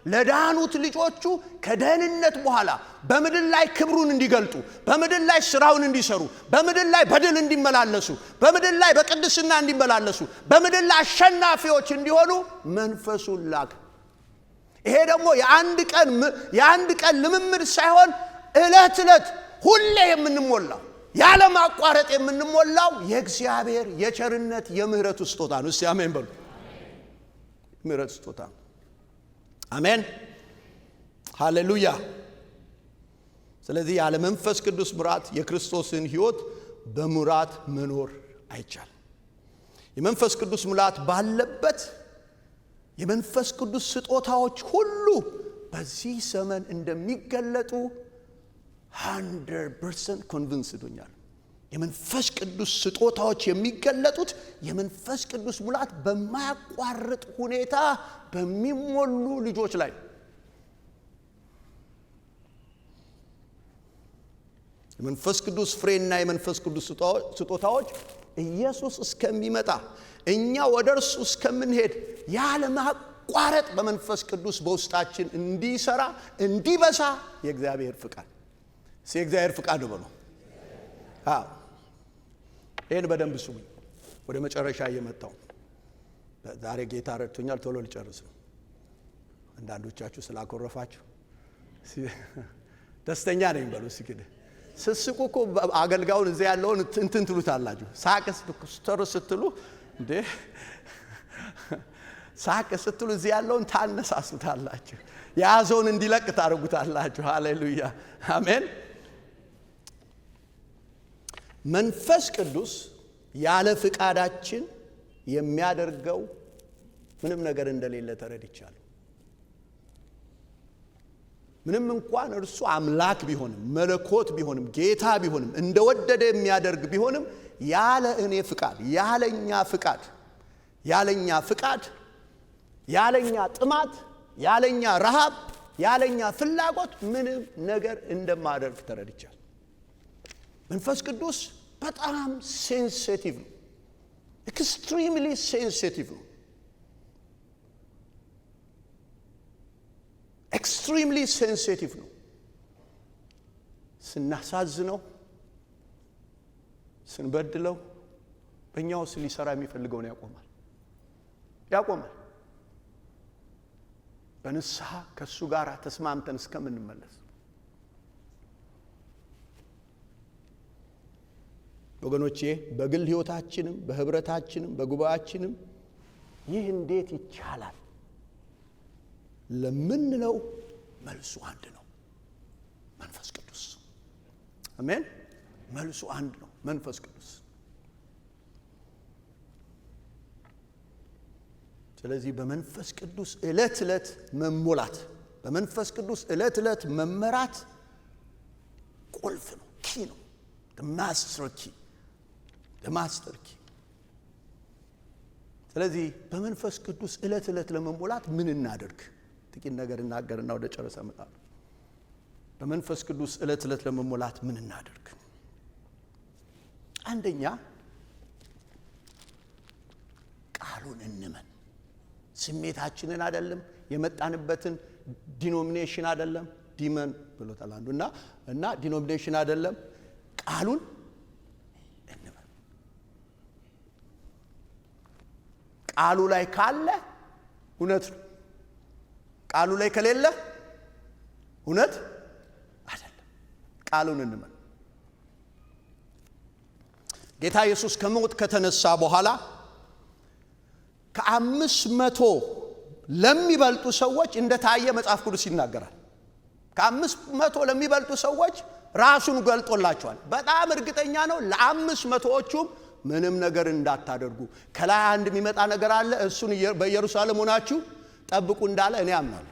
[SPEAKER 1] ለዳኑት ልጆቹ ከደህንነት በኋላ በምድር ላይ ክብሩን እንዲገልጡ፣ በምድር ላይ ስራውን እንዲሰሩ፣ በምድር ላይ በድል እንዲመላለሱ፣ በምድር ላይ በቅድስና እንዲመላለሱ፣ በምድር ላይ አሸናፊዎች እንዲሆኑ መንፈሱን ላከ። ይሄ ደግሞ የአንድ ቀን ልምምድ ሳይሆን ዕለት ዕለት ሁሌ የምንሞላው ያለ ማቋረጥ የምንሞላው የእግዚአብሔር የቸርነት የምህረት ስጦታ ነው። እስቲ አሜን በሉ። ምህረት ስጦታ። አሜን ሃሌሉያ። ስለዚህ ያለ መንፈስ ቅዱስ ሙላት የክርስቶስን ሕይወት በሙላት መኖር አይቻልም። የመንፈስ ቅዱስ ሙላት ባለበት የመንፈስ ቅዱስ ስጦታዎች ሁሉ በዚህ ዘመን እንደሚገለጡ 100% ኮንቪንስድ ሆኛለሁ። የመንፈስ ቅዱስ ስጦታዎች የሚገለጡት የመንፈስ ቅዱስ ሙላት በማያቋርጥ ሁኔታ በሚሞሉ ልጆች ላይ። የመንፈስ ቅዱስ ፍሬና የመንፈስ ቅዱስ ስጦታዎች ኢየሱስ እስከሚመጣ እኛ ወደ እርሱ እስከምንሄድ ያለ ማቋረጥ በመንፈስ ቅዱስ በውስጣችን እንዲሰራ እንዲበሳ የእግዚአብሔር ፍቃድ። የእግዚአብሔር ፍቃድ ነው። ይህን በደንብ ስሙኝ። ወደ መጨረሻ እየመጣሁ ዛሬ ጌታ ረድቶኛል። ቶሎ ልጨርስ ነው። አንዳንዶቻችሁ ስላኮረፋችሁ ደስተኛ ነኝ በሉ። እስኪ ስስቁ እኮ አገልጋዩን እዚያ ያለውን እንትን ትሉታላችሁ። ሳቅስ ስትሉ እንዴ ሳቅ ስትሉ እዚያ ያለውን ታነሳሱታላችሁ። የያዘውን እንዲለቅ ታደርጉታላችሁ። ሃሌሉያ አሜን። መንፈስ ቅዱስ ያለ ፍቃዳችን የሚያደርገው ምንም ነገር እንደሌለ ተረድቻለሁ። ምንም እንኳን እርሱ አምላክ ቢሆንም መለኮት ቢሆንም ጌታ ቢሆንም እንደወደደ የሚያደርግ ቢሆንም ያለ እኔ ፍቃድ፣ ያለኛ ጥማት፣ ያለኛ ረሃብ ያለኛ ፍላጎት ምንም ነገር እንደማደርግ ተረድቻለሁ። መንፈስ ቅዱስ በጣም ሴንሲቲቭ ነው። ኤክስትሪምሊ ሴንሲቲቭ ነው። ኤክስትሪምሊ ሴንሲቲቭ ነው። ስናሳዝነው፣ ስንበድለው በእኛ ውስጥ ሊሰራ የሚፈልገውን ያቆማል። በንስሐ ከሱ ጋር ተስማምተን እስከምንመለስ ወገኖቼ፣ በግል ህይወታችንም በህብረታችንም በጉባኤያችንም ይህ እንዴት ይቻላል ለምንለው መልሱ አንድ ነው፣ መንፈስ ቅዱስ። አሜን። መልሱ አንድ ነው፣ መንፈስ ቅዱስ። ስለዚህ በመንፈስ ቅዱስ ዕለት መሞላት፣ በመንፈስ ቅዱስ ዕለት መመራት ቁልፍ ነው፣ ኪ ነው፣ ማስተር ኪ። ስለዚህ በመንፈስ ቅዱስ ዕለት ለመሞላት ምን እናደርግ? ጥቂት ነገር እናገርና ወደ ጨረሰ እመጣለሁ። በመንፈስ ቅዱስ ዕለት ለመሞላት ምን እናደርግ? አንደኛ ቃሉን እንመን። ስሜታችንን አይደለም፣ የመጣንበትን ዲኖሚኔሽን አይደለም፣ ዲመን ብሎታል አንዱና እና ዲኖሚኔሽን አይደለም፣ ቃሉን እንመን። ቃሉ ላይ ካለ እውነት ነው፣ ቃሉ ላይ ከሌለ እውነት አይደለም። ቃሉን እንመን። ጌታ ኢየሱስ ከሞት ከተነሳ በኋላ ከ500 ለሚበልጡ ሰዎች እንደታየ መጽሐፍ ቅዱስ ይናገራል። ከ500 ለሚበልጡ ሰዎች ራሱን ገልጦላቸዋል። በጣም እርግጠኛ ነው። ለ500ዎቹም ምንም ነገር እንዳታደርጉ፣ ከላይ አንድ የሚመጣ ነገር አለ፣ እሱን በኢየሩሳሌም ሆናችሁ ጠብቁ እንዳለ እኔ አምናለሁ።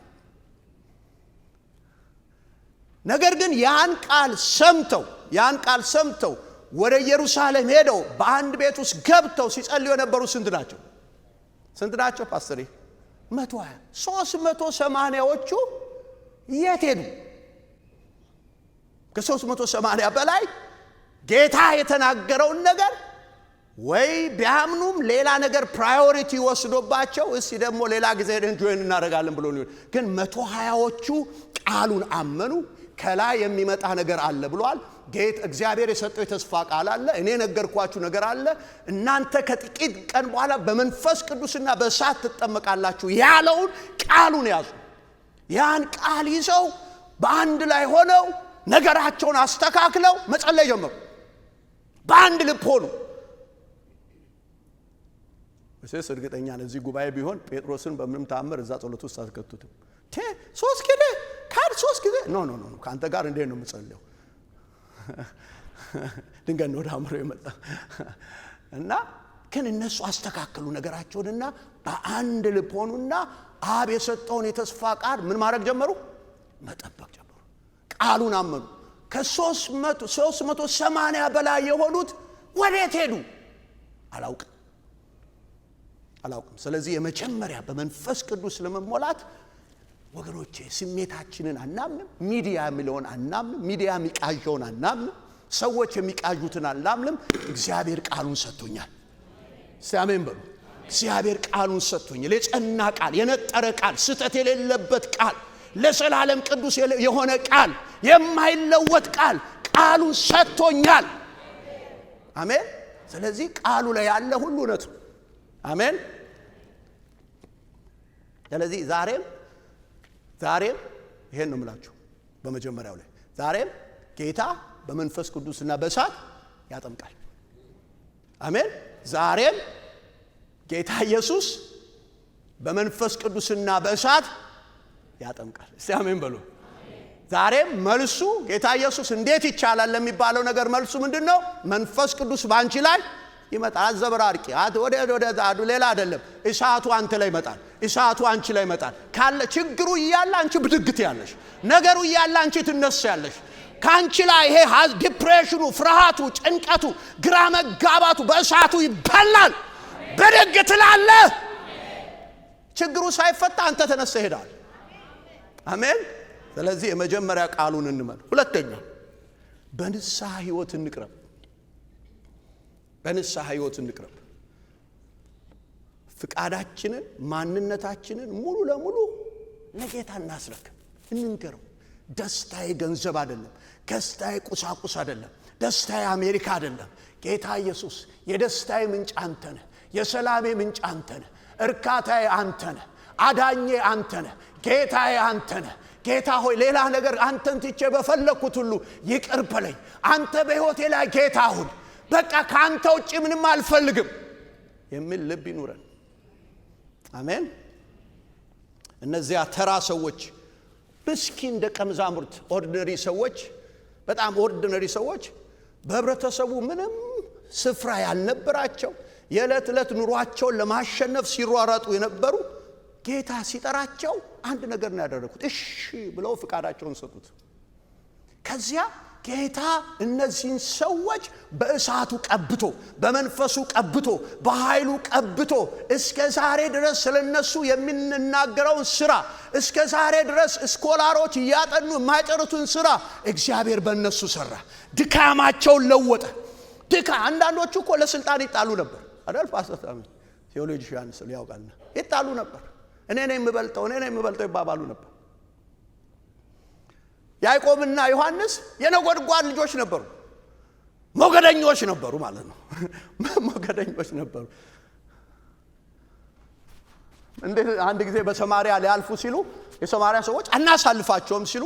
[SPEAKER 1] ነገር ግን ያን ቃል ሰምተው ወደ ኢየሩሳሌም ሄደው በአንድ ቤት ውስጥ ገብተው ሲጸልዩ የነበሩ ስንት ናቸው ፓስተር? 120። 380ዎቹ የት ሄዱ? ከ380 በላይ ጌታ የተናገረውን ነገር ወይ ቢያምኑም ሌላ ነገር ፕራዮሪቲ ወስዶባቸው እስቲ ደግሞ ሌላ ጊዜ ጆይን እናደርጋለን ብሎ ነው። ግን 120ዎቹ ቃሉን አመኑ። ከላይ የሚመጣ ነገር አለ ብሏል። ጌታ እግዚአብሔር የሰጠው የተስፋ ቃል አለ። እኔ ነገርኳችሁ ነገር አለ። እናንተ ከጥቂት ቀን በኋላ በመንፈስ ቅዱስና በእሳት ትጠመቃላችሁ ያለውን ቃሉን ያዙ። ያን ቃል ይዘው በአንድ ላይ ሆነው ነገራቸውን አስተካክለው መጸለይ ጀመሩ። በአንድ ልብ ሆኑ። እሺ፣ እርግጠኛ ነኝ እዚህ ጉባኤ ቢሆን ጴጥሮስን በምንም ተአምር እዛ ጸሎት ውስጥ አስከቱትም። ሶስት ጊዜ ኖ ካንተ ጋር እንዴት ነው የምጸልየው? ድንገት ነው ዳምሮ የመጣ እና ግን እነሱ አስተካከሉ ነገራቸውንና በአንድ ልብ ሆኑና አብ የሰጠውን የተስፋ ቃል ምን ማድረግ ጀመሩ? መጠበቅ ጀመሩ። ቃሉን አመኑ። ከ380 በላይ የሆኑት ወዴት ሄዱ? አላውቅም። ስለዚህ የመጀመሪያ በመንፈስ ቅዱስ ለመሞላት ወገኖቼ ስሜታችንን አናምንም፣ ሚዲያ የሚለውን አናምንም፣ ሚዲያ የሚቃዠውን አናምንም፣ ሰዎች የሚቃዡትን አናምንም። እግዚአብሔር ቃሉን ሰጥቶኛል። አሜን በሉ። እግዚአብሔር ቃሉን ሰጥቶኛል። የጸና ቃል፣ የነጠረ ቃል፣ ስተት የሌለበት ቃል፣ ለዘላለም ቅዱስ የሆነ ቃል፣ የማይለወጥ ቃሉን ሰጥቶኛል። አሜን። ስለዚህ ቃሉ ላይ ያለ ሁሉ እውነት ነው። አሜን። ስለዚህ ዛሬም ይሄን ነው የምላችሁ። በመጀመሪያው ላይ ዛሬም ጌታ በመንፈስ ቅዱስና በእሳት ያጠምቃል። አሜን። ዛሬም ጌታ ኢየሱስ በመንፈስ ቅዱስና በእሳት ያጠምቃል። እስቲ አሜን በሉ። ዛሬም መልሱ ጌታ ኢየሱስ እንዴት ይቻላል ለሚባለው ነገር መልሱ ምንድነው? መንፈስ ቅዱስ ባንቺ ላይ ይመጣል። አዘበራርቂ ወደ ሌላ አይደለም። እሳቱ አንተ ላይ ይመጣል። እሳቱ አንቺ ላይ ይመጣል። ካለ ችግሩ ይያለ አንቺ ብድግት ያለሽ፣ ነገሩ ይያለ አንቺ ትነሳያለሽ። ካንቺ ላይ ይሄ ዲፕሬሽኑ፣ ፍርሃቱ፣ ጭንቀቱ፣ ግራ መጋባቱ በእሳቱ ይበላል። በደግ ትላለህ። ችግሩ ሳይፈታ አንተ ተነስተህ ሄዳል። አሜን። ስለዚህ የመጀመሪያ ቃሉን እንመን። ሁለተኛ በንስሐ ሕይወት እንቅረብ። በንስሐ ሕይወት እንቅረብ። ፍቃዳችንን ማንነታችንን ሙሉ ለሙሉ ለጌታ እናስረክብ። እንንገረው። ደስታዬ ገንዘብ አይደለም፣ ደስታዬ ቁሳቁስ አይደለም፣ ደስታዬ አሜሪካ አይደለም። ጌታ ኢየሱስ የደስታዬ ምንጭ አንተ ነህ፣ የሰላሜ ምንጭ አንተ ነህ፣ እርካታዬ አንተ ነህ፣ አዳኜ አንተ ነህ፣ ጌታዬ አንተ ነህ። ጌታ ሆይ ሌላ ነገር አንተን ትቼ በፈለኩት ሁሉ ይቅር በለኝ። አንተ በሕይወቴ ላይ ጌታ ሁን። በቃ ካንተ ውጪ ምንም አልፈልግም የሚል ልብ ይኑረን። አሜን። እነዚያ ተራ ሰዎች፣ ምስኪን ደቀ መዛሙርት፣ ኦርዲነሪ ሰዎች፣ በጣም ኦርዲነሪ ሰዎች፣ በህብረተሰቡ ምንም ስፍራ ያልነበራቸው፣ የዕለት ዕለት ኑሯቸውን ለማሸነፍ ሲሯሯጡ የነበሩ፣ ጌታ ሲጠራቸው አንድ ነገር ነው ያደረጉት። እሺ ብለው ፍቃዳቸውን ሰጡት። ከዚያ ጌታ እነዚህን ሰዎች በእሳቱ ቀብቶ፣ በመንፈሱ ቀብቶ፣ በኃይሉ ቀብቶ እስከ ዛሬ ድረስ ስለነሱ የሚናገረውን ሥራ፣ እስከ ዛሬ ድረስ ስኮላሮች እያጠኑ የማይጨርሱትን ሥራ እግዚአብሔር በእነሱ ሠራ። ድካማቸውን ለወጠ። አንዳንዶቹ እኮ ለስልጣን ይጣሉ ነበር አይደል? ፓስተር ቴዎሎጂያን ስለ ያውቃልና ይጣሉ ነበር። እኔ ነኝ የምበልጠው ይባባሉ ነበር። ያዕቆብና ዮሐንስ የነጎድጓድ ልጆች ነበሩ። ሞገደኞች ነበሩ ማለት ነው። ሞገደኞች ነበሩ። አንድ ጊዜ በሰማሪያ ሊያልፉ ሲሉ የሰማሪያ ሰዎች አናሳልፋቸውም ሲሉ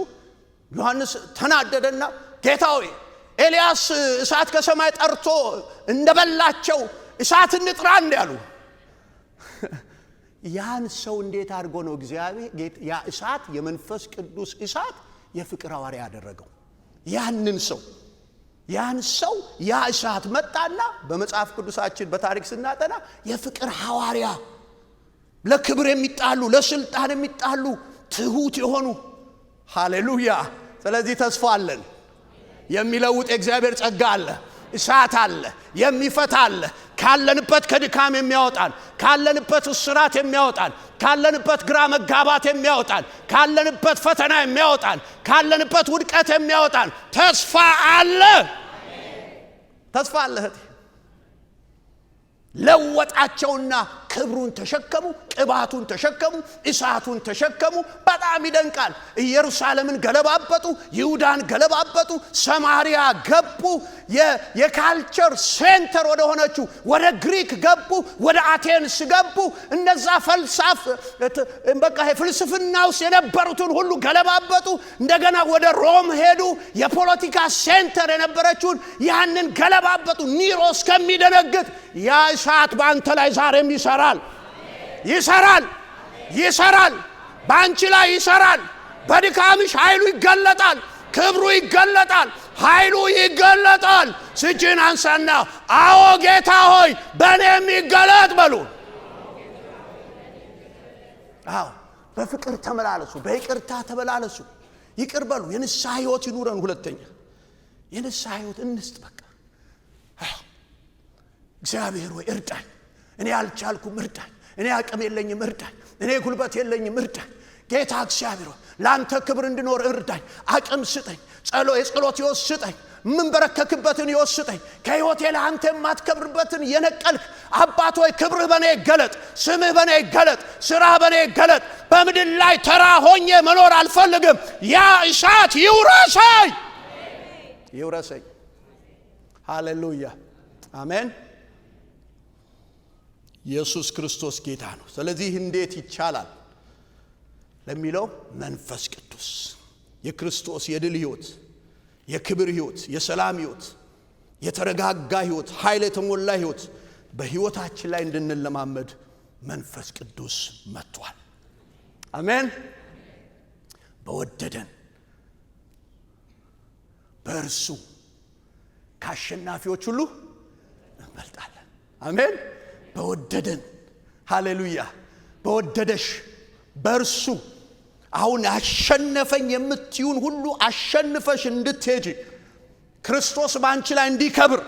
[SPEAKER 1] ዮሐንስ ተናደደና ጌታ ሆይ ኤልያስ እሳት ከሰማይ ጠርቶ እንደበላቸው እሳት እንጥራ እንዳሉ። ያን ሰው እንዴት አድርጎ ነው እግዚአብሔር ያ እሳት የመንፈስ ቅዱስ እሳት የፍቅር ሐዋርያ ያደረገው? ያን ሰው ያ እሳት መጣና በመጽሐፍ ቅዱሳችን በታሪክ ስናጠና የፍቅር ሐዋርያ፣ ለክብር የሚጣሉ ለስልጣን የሚጣሉ ትሁት የሆኑ ሃሌሉያ። ስለዚህ ተስፋ አለን። የሚለውጥ የእግዚአብሔር ጸጋ አለ፣ እሳት አለ፣ የሚፈታ አለ። ካለንበት ከድካም የሚያወጣን፣ ካለንበት እስራት የሚያወጣን፣ ካለንበት ግራ መጋባት የሚያወጣን፣ ካለንበት ፈተና የሚያወጣን፣ ካለንበት ውድቀት የሚያወጣን ተስፋ አለ። ተስፋ አለ። ለወጣቸውና ክብሩን ተሸከሙ፣ ቅባቱን ተሸከሙ፣ እሳቱን ተሸከሙ። በጣም ይደንቃል። ኢየሩሳሌምን ገለባበጡ፣ ይሁዳን ገለባበጡ፣ ሰማሪያ ገቡ፣ የካልቸር ሴንተር ወደ ሆነችው ወደ ግሪክ ገቡ፣ ወደ አቴንስ ገቡ። እነዛ በቃ ፍልስፍና ውስጥ የነበሩትን ሁሉ ገለባበጡ። እንደገና ወደ ሮም ሄዱ። የፖለቲካ ሴንተር የነበረችውን ያንን ገለባበጡ። ኒሮ እስከሚደነግጥ ያ እሳት በአንተ ላይ ዛሬም ይሰራል። በአንቺ ላይ ይሰራል። በድካምሽ ኃይሉ ይገለጣል፣ ክብሩ ይገለጣል፣ ኃይሉ ይገለጣል። እጅን አንሳና አዎ ጌታ ሆይ በእኔ የሚገለጥ በሉ። አዎ በፍቅር ተመላለሱ፣ በይቅርታ ተመላለሱ፣ ይቅር በሉ። የንስሐ ሕይወት ይኑረን። ሁለተኛ የንስሐ ሕይወት እንስጥ። በቃ እግዚአብሔር ሆይ እርዳኝ፣ እኔ አልቻልኩም፣ እርዳኝ፣ እኔ አቅም የለኝም፣ እርዳኝ፣ እኔ ጉልበት የለኝም፣ እርዳኝ። ጌታ እግዚአብሔር ሆይ ላንተ ክብር እንድኖር እርዳኝ፣ አቅም ስጠኝ፣ የጸሎት ሕይወት ስጠኝ፣ ምንበረከክበትን ሕይወት ስጠኝ። ከሕይወቴ ለአንተ የማትከብርበትን የነቀልክ አባት ሆይ ክብርህ በእኔ ይገለጥ፣ ስምህ በእኔ ይገለጥ፣ ሥራህ በእኔ ይገለጥ። በምድር ላይ ተራ ሆኜ መኖር አልፈልግም። ያ እሳት ይውረሰኝ። ሃሌሉያ አሜን። ኢየሱስ ክርስቶስ ጌታ ነው። ስለዚህ እንዴት ይቻላል ለሚለው መንፈስ ቅዱስ የክርስቶስ የድል ሕይወት፣ የክብር ሕይወት፣ የሰላም ሕይወት፣ የተረጋጋ ሕይወት፣ ኃይል የተሞላ ሕይወት በሕይወታችን ላይ እንድንለማመድ መንፈስ ቅዱስ መጥቷል። አሜን። በወደደን በእርሱ ከአሸናፊዎች ሁሉ እንበልጣለን። አሜን። በወደደን ሃሌሉያ። በወደደሽ በእርሱ አሁን አሸነፈኝ የምትዩን ሁሉ አሸንፈሽ እንድትሄጂ፣ ክርስቶስ ባንቺ ላይ እንዲከብር፣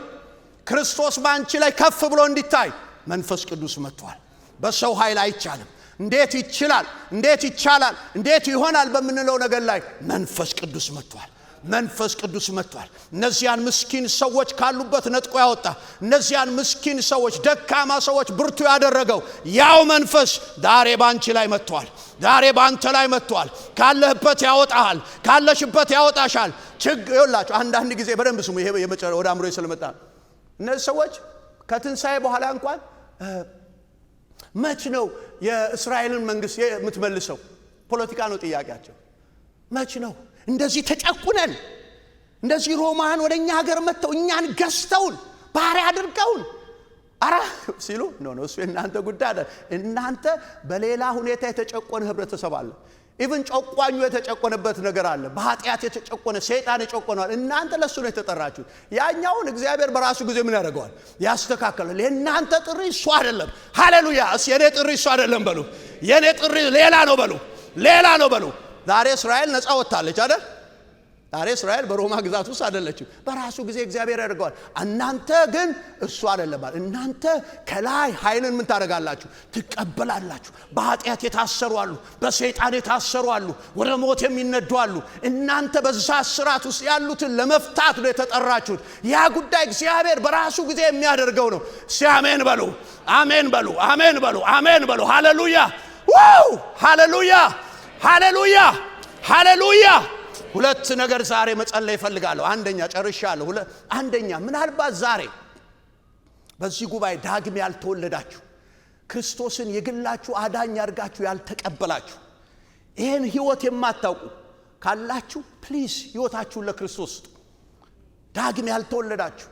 [SPEAKER 1] ክርስቶስ ባንቺ ላይ ከፍ ብሎ እንዲታይ መንፈስ ቅዱስ መጥቷል። በሰው ኃይል አይቻልም፣ እንዴት ይችላል፣ እንዴት ይቻላል፣ እንዴት ይሆናል በምንለው ነገር ላይ መንፈስ ቅዱስ መጥቷል። መንፈስ ቅዱስ መጥቷል። እነዚያን ምስኪን ሰዎች ካሉበት ነጥቆ ያወጣ፣ እነዚያን ምስኪን ሰዎች ደካማ ሰዎች ብርቱ ያደረገው ያው መንፈስ ዛሬ ባንቺ ላይ መጥቷል። ዛሬ ባንተ ላይ መጥቷል። ካለህበት ያወጣሃል፣ ካለሽበት ያወጣሻል። ይኸውላችሁ አንዳንድ ጊዜ በደንብ ስሙ። ይሄ የመጨረሻ ወደ አእምሮዬ ስለመጣ እነዚህ ሰዎች ከትንሣኤ በኋላ እንኳን መች ነው የእስራኤልን መንግስት የምትመልሰው? ፖለቲካ ነው ጥያቄያቸው። መች ነው እንደዚህ ተጨቁነን እንደዚህ ሮማን ወደኛ ሀገር መጥተው እኛን ገዝተውን ባሪያ አድርገውን አራ ሲሉ ነው እሱ እናንተ ጉዳይ አይደል። እናንተ በሌላ ሁኔታ የተጨቆነ ህብረተሰብ አለ። ኢቭን ጨቋኙ የተጨቆነበት ነገር አለ። በኃጢአት የተጨቆነ ሰይጣን የጨቆነዋል። እናንተ ለሱ ነው የተጠራችሁት። ያኛውን እግዚአብሔር በራሱ ጊዜ ምን ያደርገዋል? ያስተካክላል። የእናንተ ጥሪ እሱ አይደለም። ሃሌሉያ! የኔ ጥሪ እሱ አይደለም በሉ። የኔ ጥሪ ሌላ ነው በሉ። ሌላ ነው በሉ። ዛሬ እስራኤል ነፃ ወጣለች አይደል? ዛሬ እስራኤል በሮማ ግዛት ውስጥ አይደለችም። በራሱ ጊዜ እግዚአብሔር ያደርገዋል። እናንተ ግን እሱ አይደለም። እናንተ ከላይ ኃይልን ምን ታደርጋላችሁ? ትቀበላላችሁ። በኃጢአት የታሰሩ አሉ፣ በሰይጣን የታሰሩ አሉ፣ ወደ ሞት የሚነዱ አሉ። እናንተ በዛ ስራት ውስጥ ያሉትን ለመፍታት ነው የተጠራችሁት። ያ ጉዳይ እግዚአብሔር በራሱ ጊዜ የሚያደርገው ነው። አሜን በሉ፣ አሜን በሉ፣ አሜን በሉ፣ አሜን በሉ። ሃሌሉያ! ዋው! ሃሌሉያ! ሃሌሉያ! ሃሌሉያ! ሁለት ነገር ዛሬ መጸለይ እፈልጋለሁ። አንደኛ ጨርሻለሁ። አንደኛ ምናልባት ዛሬ በዚህ ጉባኤ ዳግም ያልተወለዳችሁ ክርስቶስን የግላችሁ አዳኝ አድርጋችሁ ያልተቀበላችሁ ይሄን ህይወት የማታውቁ ካላችሁ ፕሊዝ ህይወታችሁን ለክርስቶስ ስጡ። ዳግም ያልተወለዳችሁ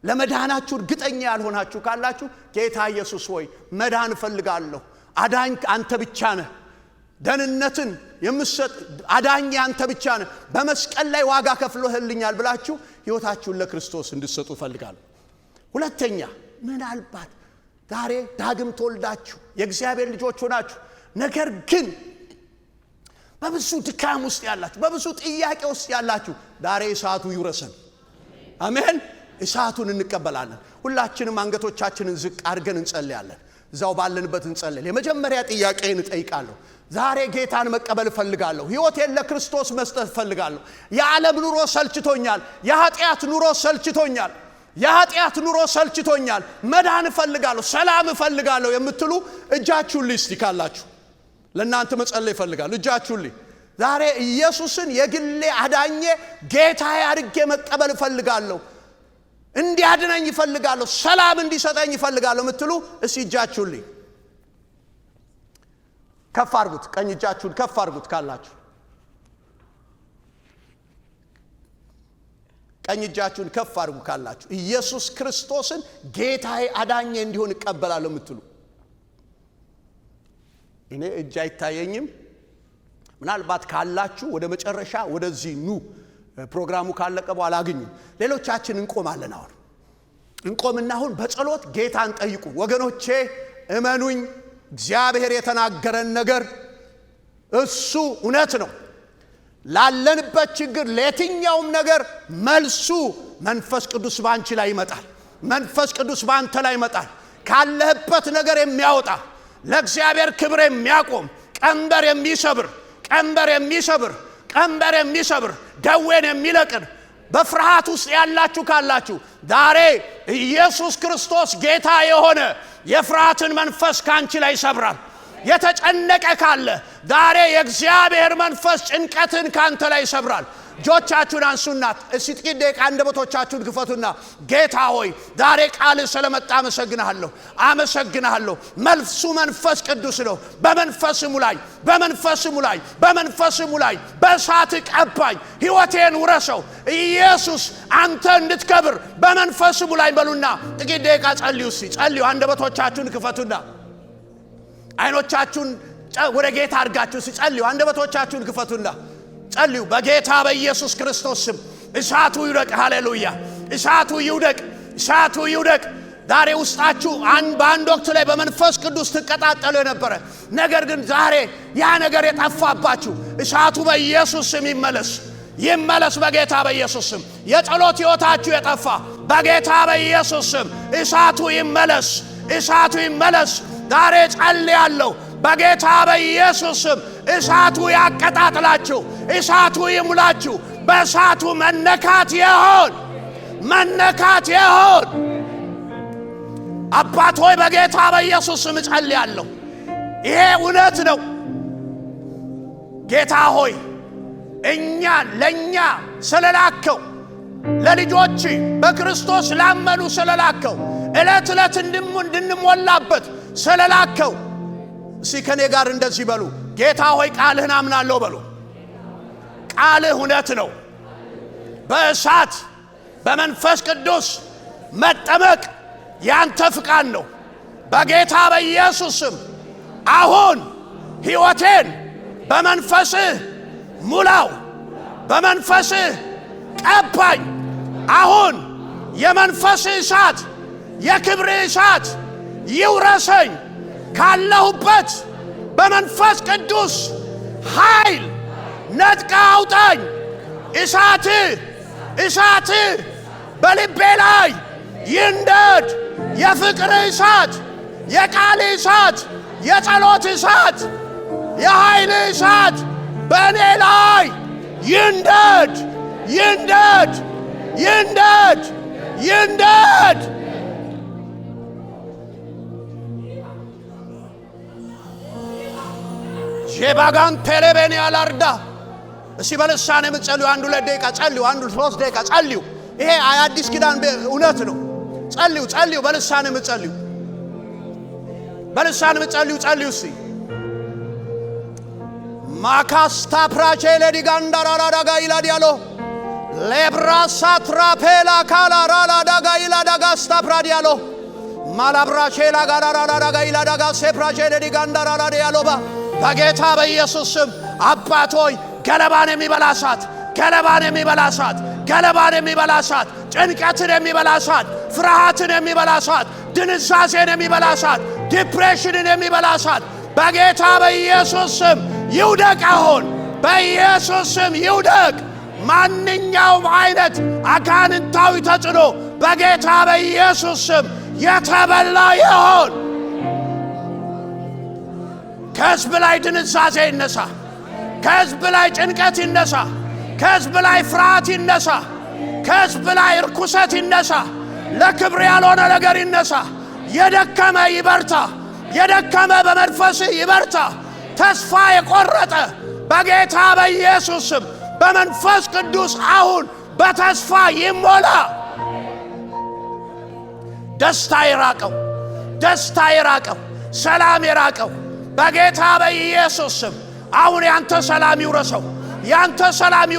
[SPEAKER 1] ለመዳናችሁ እርግጠኛ ያልሆናችሁ ካላችሁ ጌታ ኢየሱስ ሆይ መዳን እፈልጋለሁ፣ አዳኝ አንተ ብቻ ነህ፣ ደህንነትን የምትሰጥ አዳኝ አንተ ብቻ ነህ፣ በመስቀል ላይ ዋጋ ከፍለህልኛል ብላችሁ ህይወታችሁን ለክርስቶስ እንድትሰጡ እፈልጋለሁ። ሁለተኛ ምናልባት ዛሬ ዳግም ተወልዳችሁ የእግዚአብሔር ልጆች ሆናችሁ ነገር ግን በብዙ ድካም ውስጥ ያላችሁ፣ በብዙ ጥያቄ ውስጥ ያላችሁ ዛሬ እሳቱ ይውረሰን። አሜን። እሳቱን እንቀበላለን። ሁላችንም አንገቶቻችንን ዝቅ አድርገን እንጸልያለን። እዛው ባለንበት እንጸልይ። የመጀመሪያ ጥያቄን እጠይቃለሁ። ዛሬ ጌታን መቀበል እፈልጋለሁ። ህይወቴን ለክርስቶስ መስጠት እፈልጋለሁ። የዓለም ኑሮ ሰልችቶኛል። የኃጢአት ኑሮ ሰልችቶኛል። የኃጢአት ኑሮ ሰልችቶኛል። መዳን እፈልጋለሁ፣ ሰላም እፈልጋለሁ የምትሉ እጃችሁን ልስቲ ካላችሁ ለእናንተ መጸለይ እፈልጋለሁ። እጃችሁን ልይ። ዛሬ ኢየሱስን የግሌ አዳኜ ጌታዬ አድርጌ መቀበል እፈልጋለሁ፣ እንዲያድነኝ እፈልጋለሁ፣ ሰላም እንዲሰጠኝ እፈልጋለሁ የምትሉ እስቲ እጃችሁን ልይ። ከፍ አድርጉት። ቀኝ እጃችሁን ከፍ አድርጉት ካላችሁ። ቀኝ እጃችሁን ከፍ አድርጉ ካላችሁ ኢየሱስ ክርስቶስን ጌታዬ አዳኜ እንዲሆን እቀበላለሁ የምትሉ። እኔ እጅ አይታየኝም። ምናልባት ካላችሁ ወደ መጨረሻ ወደዚህ ኑ። ፕሮግራሙ ካለቀ በኋላ አግኙ። ሌሎቻችን እንቆማለን። አሁን እንቆምና አሁን በጸሎት ጌታን ጠይቁ። ወገኖቼ እመኑኝ፣ እግዚአብሔር የተናገረን ነገር እሱ እውነት ነው። ላለንበት ችግር ለየትኛውም ነገር መልሱ መንፈስ ቅዱስ ባንቺ ላይ ይመጣል። መንፈስ ቅዱስ ባንተ ላይ ይመጣል። ካለህበት ነገር የሚያወጣ ለእግዚአብሔር ክብር የሚያቆም ቀንበር የሚሰብር ቀንበር የሚሰብር ቀንበር የሚሰብር ደዌን የሚለቅን በፍርሃት ውስጥ ያላችሁ ካላችሁ ዛሬ ኢየሱስ ክርስቶስ ጌታ የሆነ የፍርሃትን መንፈስ ካንቺ ላይ ይሰብራል። የተጨነቀ ካለ ዛሬ የእግዚአብሔር መንፈስ ጭንቀትን ካንተ ላይ ይሰብራል። እጆቻችሁን አንሱና እስቲ ጥቂት ደቂቃ አንደበቶቻችሁን ክፈቱና ጌታ ሆይ ዛሬ ቃል ስለመጣ አመሰግናለሁ፣ አመሰግናለሁ። መልሱ መንፈስ ቅዱስ ነው። በመንፈስ ሙላኝ፣ በመንፈስ ሙላኝ፣ በመንፈስ ሙላኝ፣ በእሳት ቀባኝ፣ ሕይወቴን ውረሰው። ኢየሱስ አንተ እንድትከብር በመንፈስ ሙላኝ በሉና ጥቂት ደቂቃ ጸልዩ። እስቲ ጸልዩ። አንደበቶቻችሁን ክፈቱና አይኖቻችሁን ወደ ጌታ አድርጋችሁ ሲጸልዩ አንደበቶቻችሁን ክፈቱና ጸልዩ። በጌታ በኢየሱስ ክርስቶስ ስም እሳቱ ይውደቅ። ሃሌሉያ! እሳቱ ይውደቅ፣ እሳቱ ይውደቅ። ዛሬ ውስጣችሁ በአንድ ወቅት ላይ በመንፈስ ቅዱስ ትቀጣጠሉ የነበረ ነገር ግን ዛሬ ያ ነገር የጠፋባችሁ እሳቱ በኢየሱስ ስም ይመለስ፣ ይመለስ በጌታ በኢየሱስ ስም። የጸሎት ሕይወታችሁ የጠፋ በጌታ በኢየሱስ ስም እሳቱ ይመለስ፣ እሳቱ ይመለስ። ዛሬ ጸልያለሁ በጌታ በኢየሱስ ስም እሳቱ ያቀጣጥላችሁ፣ እሳቱ ይሙላችሁ። በእሳቱ መነካት ይሁን። አባት ሆይ በጌታ በኢየሱስ ስም ጸልያለሁ። ይሄ እውነት ነው። ጌታ ሆይ ለኛ ስለላከው ለልጆች በክርስቶስ ላመኑ ስለላከው ዕለት ዕለት እንድንሞላበት ስለላከው እስኪ ከኔ ጋር እንደዚህ በሉ። ጌታ ሆይ ቃልህን አምናለሁ በሉ። ቃልህ እውነት ነው። በእሳት በመንፈስ ቅዱስ መጠመቅ ያንተ ፍቃድ ነው። በጌታ በኢየሱስ ስም አሁን ሕይወቴን በመንፈስህ ሙላው፣ በመንፈስህ ቀባኝ። አሁን የመንፈስህ እሳት፣ የክብርህ እሳት ይውረሰኝ። ካለሁበት በመንፈስ ቅዱስ ኃይል ነጥቃ አውጣኝ። እሳትህ በልቤ ላይ ይንደድ። የፍቅር እሳት፣ የቃል እሳት፣ የጸሎት እሳት፣ የኃይል እሳት በእኔ ላይ ይንደድ። ጄባጋን ቴሌቤን ያላርዳ እስቲ በልሳን የምትጸልዩ 1-2 ደቂቃ ጸልዩ፣ 1-3 ደቂቃ ጸልዩ። ይሄ አዲስ ኪዳን እውነት ነው። ጸልዩ በልሳን የምትጸልዩ እስቲ ማካስታ ፕራቼሌ ዲጋንዳራራዳጋ ይላዲያሎ ሌብራሳ ትራፔላ ካላራራዳጋ ይላዳጋ ስታፕራዲያሎ ማላብራቼላ ጋራራዳጋ ይላዳጋ ሴፕራቼሌ ዲጋንዳራራዲያሎባ በጌታ በኢየሱስ ስም አባት ሆይ ገለባን የሚበላ እሳት፣ ጭንቀትን የሚበላ እሳት፣ ፍርሃትን የሚበላ እሳት፣ ድንዛዜን የሚበላ እሳት፣ ዲፕሬሽንን የሚበላ እሳት በጌታ በኢየሱስ ስም ይውደቅ። አሁን በኢየሱስ ስም ይውደቅ። ማንኛውም አይነት አጋንንታዊ ተጽዕኖ በጌታ በኢየሱስ ስም የተበላ ይሁን። ከሕዝብ ላይ ድንዛዜ ይነሳ፣ ከሕዝብ ላይ ጭንቀት ይነሳ፣ ከሕዝብ ላይ ፍርሃት ይነሳ፣ ከሕዝብ ላይ ርኩሰት ይነሳ፣ ለክብር ያልሆነ ነገር ይነሳ። የደከመ ይበርታ፣ የደከመ በመንፈስ ይበርታ። ተስፋ የቆረጠ በጌታ በኢየሱስ ስም በመንፈስ ቅዱስ አሁን በተስፋ ይሞላ። ደስታ የራቀው፣ ሰላም የራቀው በጌታ በኢየሱስ ስም አሁን ያንተ ሰላም ይውረሰው፣ ያንተ ሰላም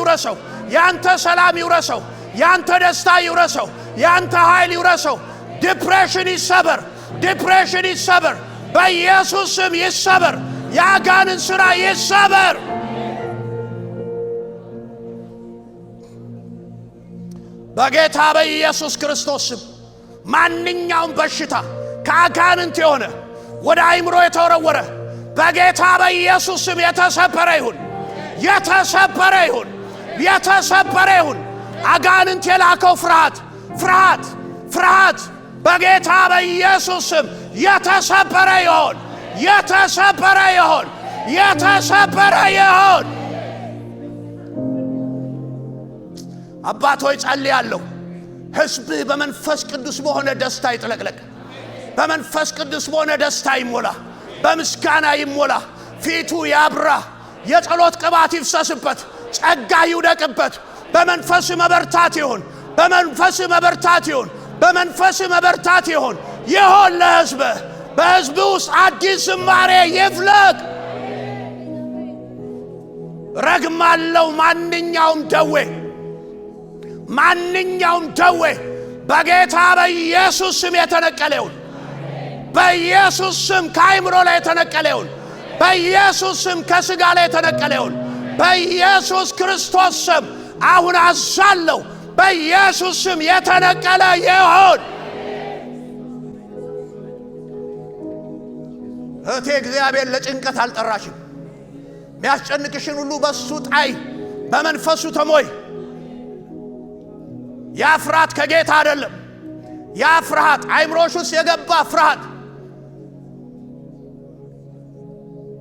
[SPEAKER 1] ይውረሰው፣ ያንተ ደስታ ይውረሰው፣ ያንተ ኃይል ይውረሰው። ዲፕሬሽን ይሰበር፣ በኢየሱስ ስም ይሰበር። የአጋንንት ሥራ ይሰበር። በጌታ በኢየሱስ ክርስቶስ ስም ማንኛውም በሽታ ከአጋንንት የሆነ ወደ አእምሮ የተወረወረ በጌታ በኢየሱስ ስም የተሰበረ ይሁን። አጋንንት የላከው ፍርሃት በጌታ በኢየሱስ ስም የተሰበረ ይሁን። አባት ሆይ ጸልያለሁ። ሕዝብህ በመንፈስ ቅዱስ በሆነ ደስታ ይጥለቅለቅ፣ በመንፈስ ቅዱስ በሆነ ደስታ ይሞላ፣ በምስጋና ይሞላ፣ ፊቱ ያብራ፣ የጸሎት ቅባት ይፍሰስበት፣ ጸጋ ይውደቅበት። በመንፈስ መበርታት ይሁን። ለሕዝብህ በሕዝብ ውስጥ አዲስ ዝማሬ ይፍለቅ። ረግማለው ማንኛውም ደዌ በጌታ በኢየሱስ ስም የተነቀለ ይሁን። በኢየሱስ ስም ከአእምሮ ላይ የተነቀለ ይሁን። በኢየሱስ ስም ከሥጋ ላይ የተነቀለ ይሁን። በኢየሱስ ክርስቶስ ስም አሁን አዛለሁ። በኢየሱስ ስም የተነቀለ ይሁን። እህቴ እግዚአብሔር ለጭንቀት አልጠራሽም። የሚያስጨንቅሽን ሁሉ በሱ ጣይ፣ በመንፈሱ ተሞይ። ያ ፍርሃት ከጌታ አይደለም። ያ ፍርሃት አይምሮሽ ውስጥ የገባ ፍርሃት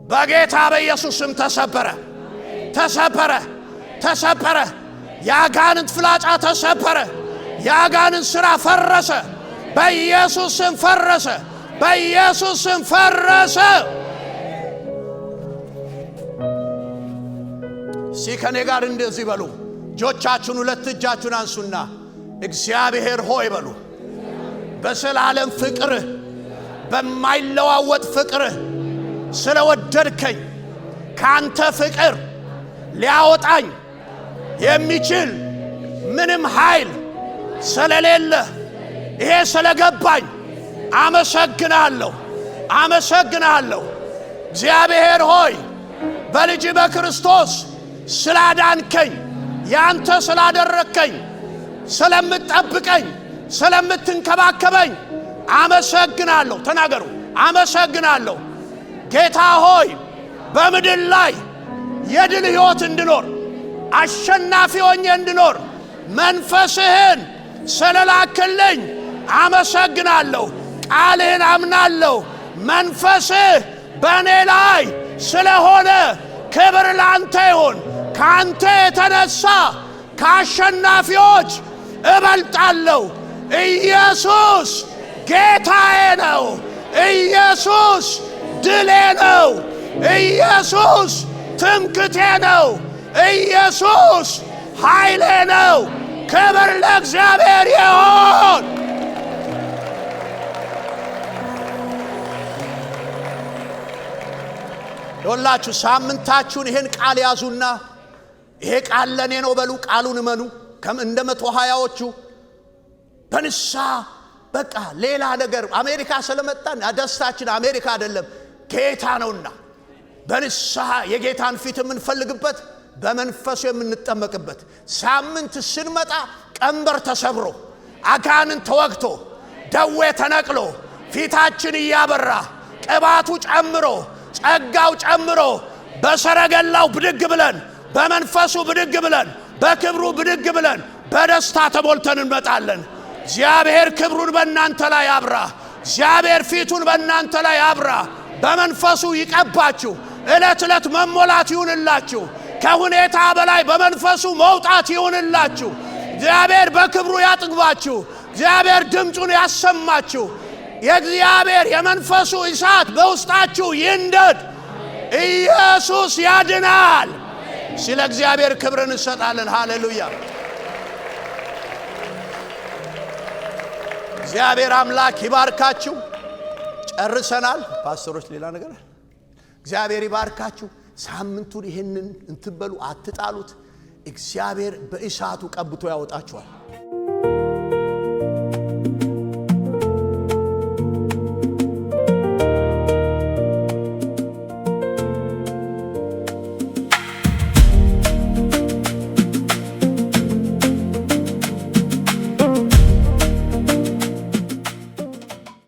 [SPEAKER 1] በጌታ በኢየሱስ ስም ተሰበረ ተሰበረ ተሰበረ። ያጋንንት ፍላጻ ተሰበረ። ያጋንንት ሥራ ፈረሰ በኢየሱስ ስም ፈረሰ በኢየሱስ ስም ፈረሰ። ሲከኔ ጋር እንደዚህ በሉ። እጆቻችሁን ሁለት እጃችሁን አንሱና እግዚአብሔር ሆይ በሉ። በዘላለም ፍቅር በማይለዋወጥ ፍቅር ስለወደድከኝ ካንተ ፍቅር ሊያወጣኝ የሚችል ምንም ኃይል ስለሌለ ይሄ ስለገባኝ አመሰግናለሁ አመሰግናለሁ። እግዚአብሔር ሆይ በልጅ በክርስቶስ ስላዳንከኝ ያንተ ስላደረከኝ ስለምትጠብቀኝ ስለምትንከባከበኝ አመሰግናለሁ። ተናገሩ አመሰግናለሁ። ጌታ ሆይ በምድር ላይ የድል ሕይወት እንድኖር አሸናፊ ሆኜ እንድኖር መንፈስህን ስለላክልኝ አመሰግናለሁ። ቃልህን አምናለሁ። መንፈስህ በእኔ ላይ ስለሆነ ክብር ላንተ ይሁን። ካንተ የተነሳ ከአሸናፊዎች እበልጣለሁ። ኢየሱስ ጌታዬ ነው። ኢየሱስ ድሌ ነው። ኢየሱስ ትምክቴ ነው። ኢየሱስ ኃይሌ ነው። ክብር ለእግዚአብሔር ይሁን። ሁላችሁ ሳምንታችሁን ይሄን ቃል ያዙና ይሄ ቃል ለኔ ነው በሉ። ቃሉን እመኑ። እንደ 120ዎቹ በንሳ በቃ ሌላ ነገር አሜሪካ ስለመጣን ደስታችን አሜሪካ አይደለም ጌታ ነውና በንስሐ የጌታን ፊት የምንፈልግበት በመንፈሱ የምንጠመቅበት ሳምንት ስንመጣ ቀንበር ተሰብሮ አጋንንት ተወግቶ ደዌ ተነቅሎ ፊታችን እያበራ ቅባቱ ጨምሮ ጸጋው ጨምሮ በሰረገላው ብድግ ብለን በመንፈሱ ብድግ ብለን በክብሩ ብድግ ብለን በደስታ ተሞልተን እንመጣለን። እግዚአብሔር ክብሩን በእናንተ ላይ ያብራ። እግዚአብሔር ፊቱን በእናንተ ላይ ያብራ። በመንፈሱ ይቀባችሁ። ዕለት ዕለት መሞላት ይሁንላችሁ። ከሁኔታ በላይ በመንፈሱ መውጣት ይሁንላችሁ። እግዚአብሔር በክብሩ ያጥግባችሁ። እግዚአብሔር ድምፁን ያሰማችሁ። የእግዚአብሔር የመንፈሱ እሳት በውስጣችሁ ይንደድ። ኢየሱስ ያድናል። ስለ እግዚአብሔር ክብርን እንሰጣለን። ሃሌሉያ። እግዚአብሔር አምላክ ይባርካችሁ። ጨርሰናል። ፓስተሮች ሌላ ነገር እግዚአብሔር ይባርካችሁ። ሳምንቱን ይሄንን እንትበሉ አትጣሉት። እግዚአብሔር በእሳቱ ቀብቶ ያወጣችኋል።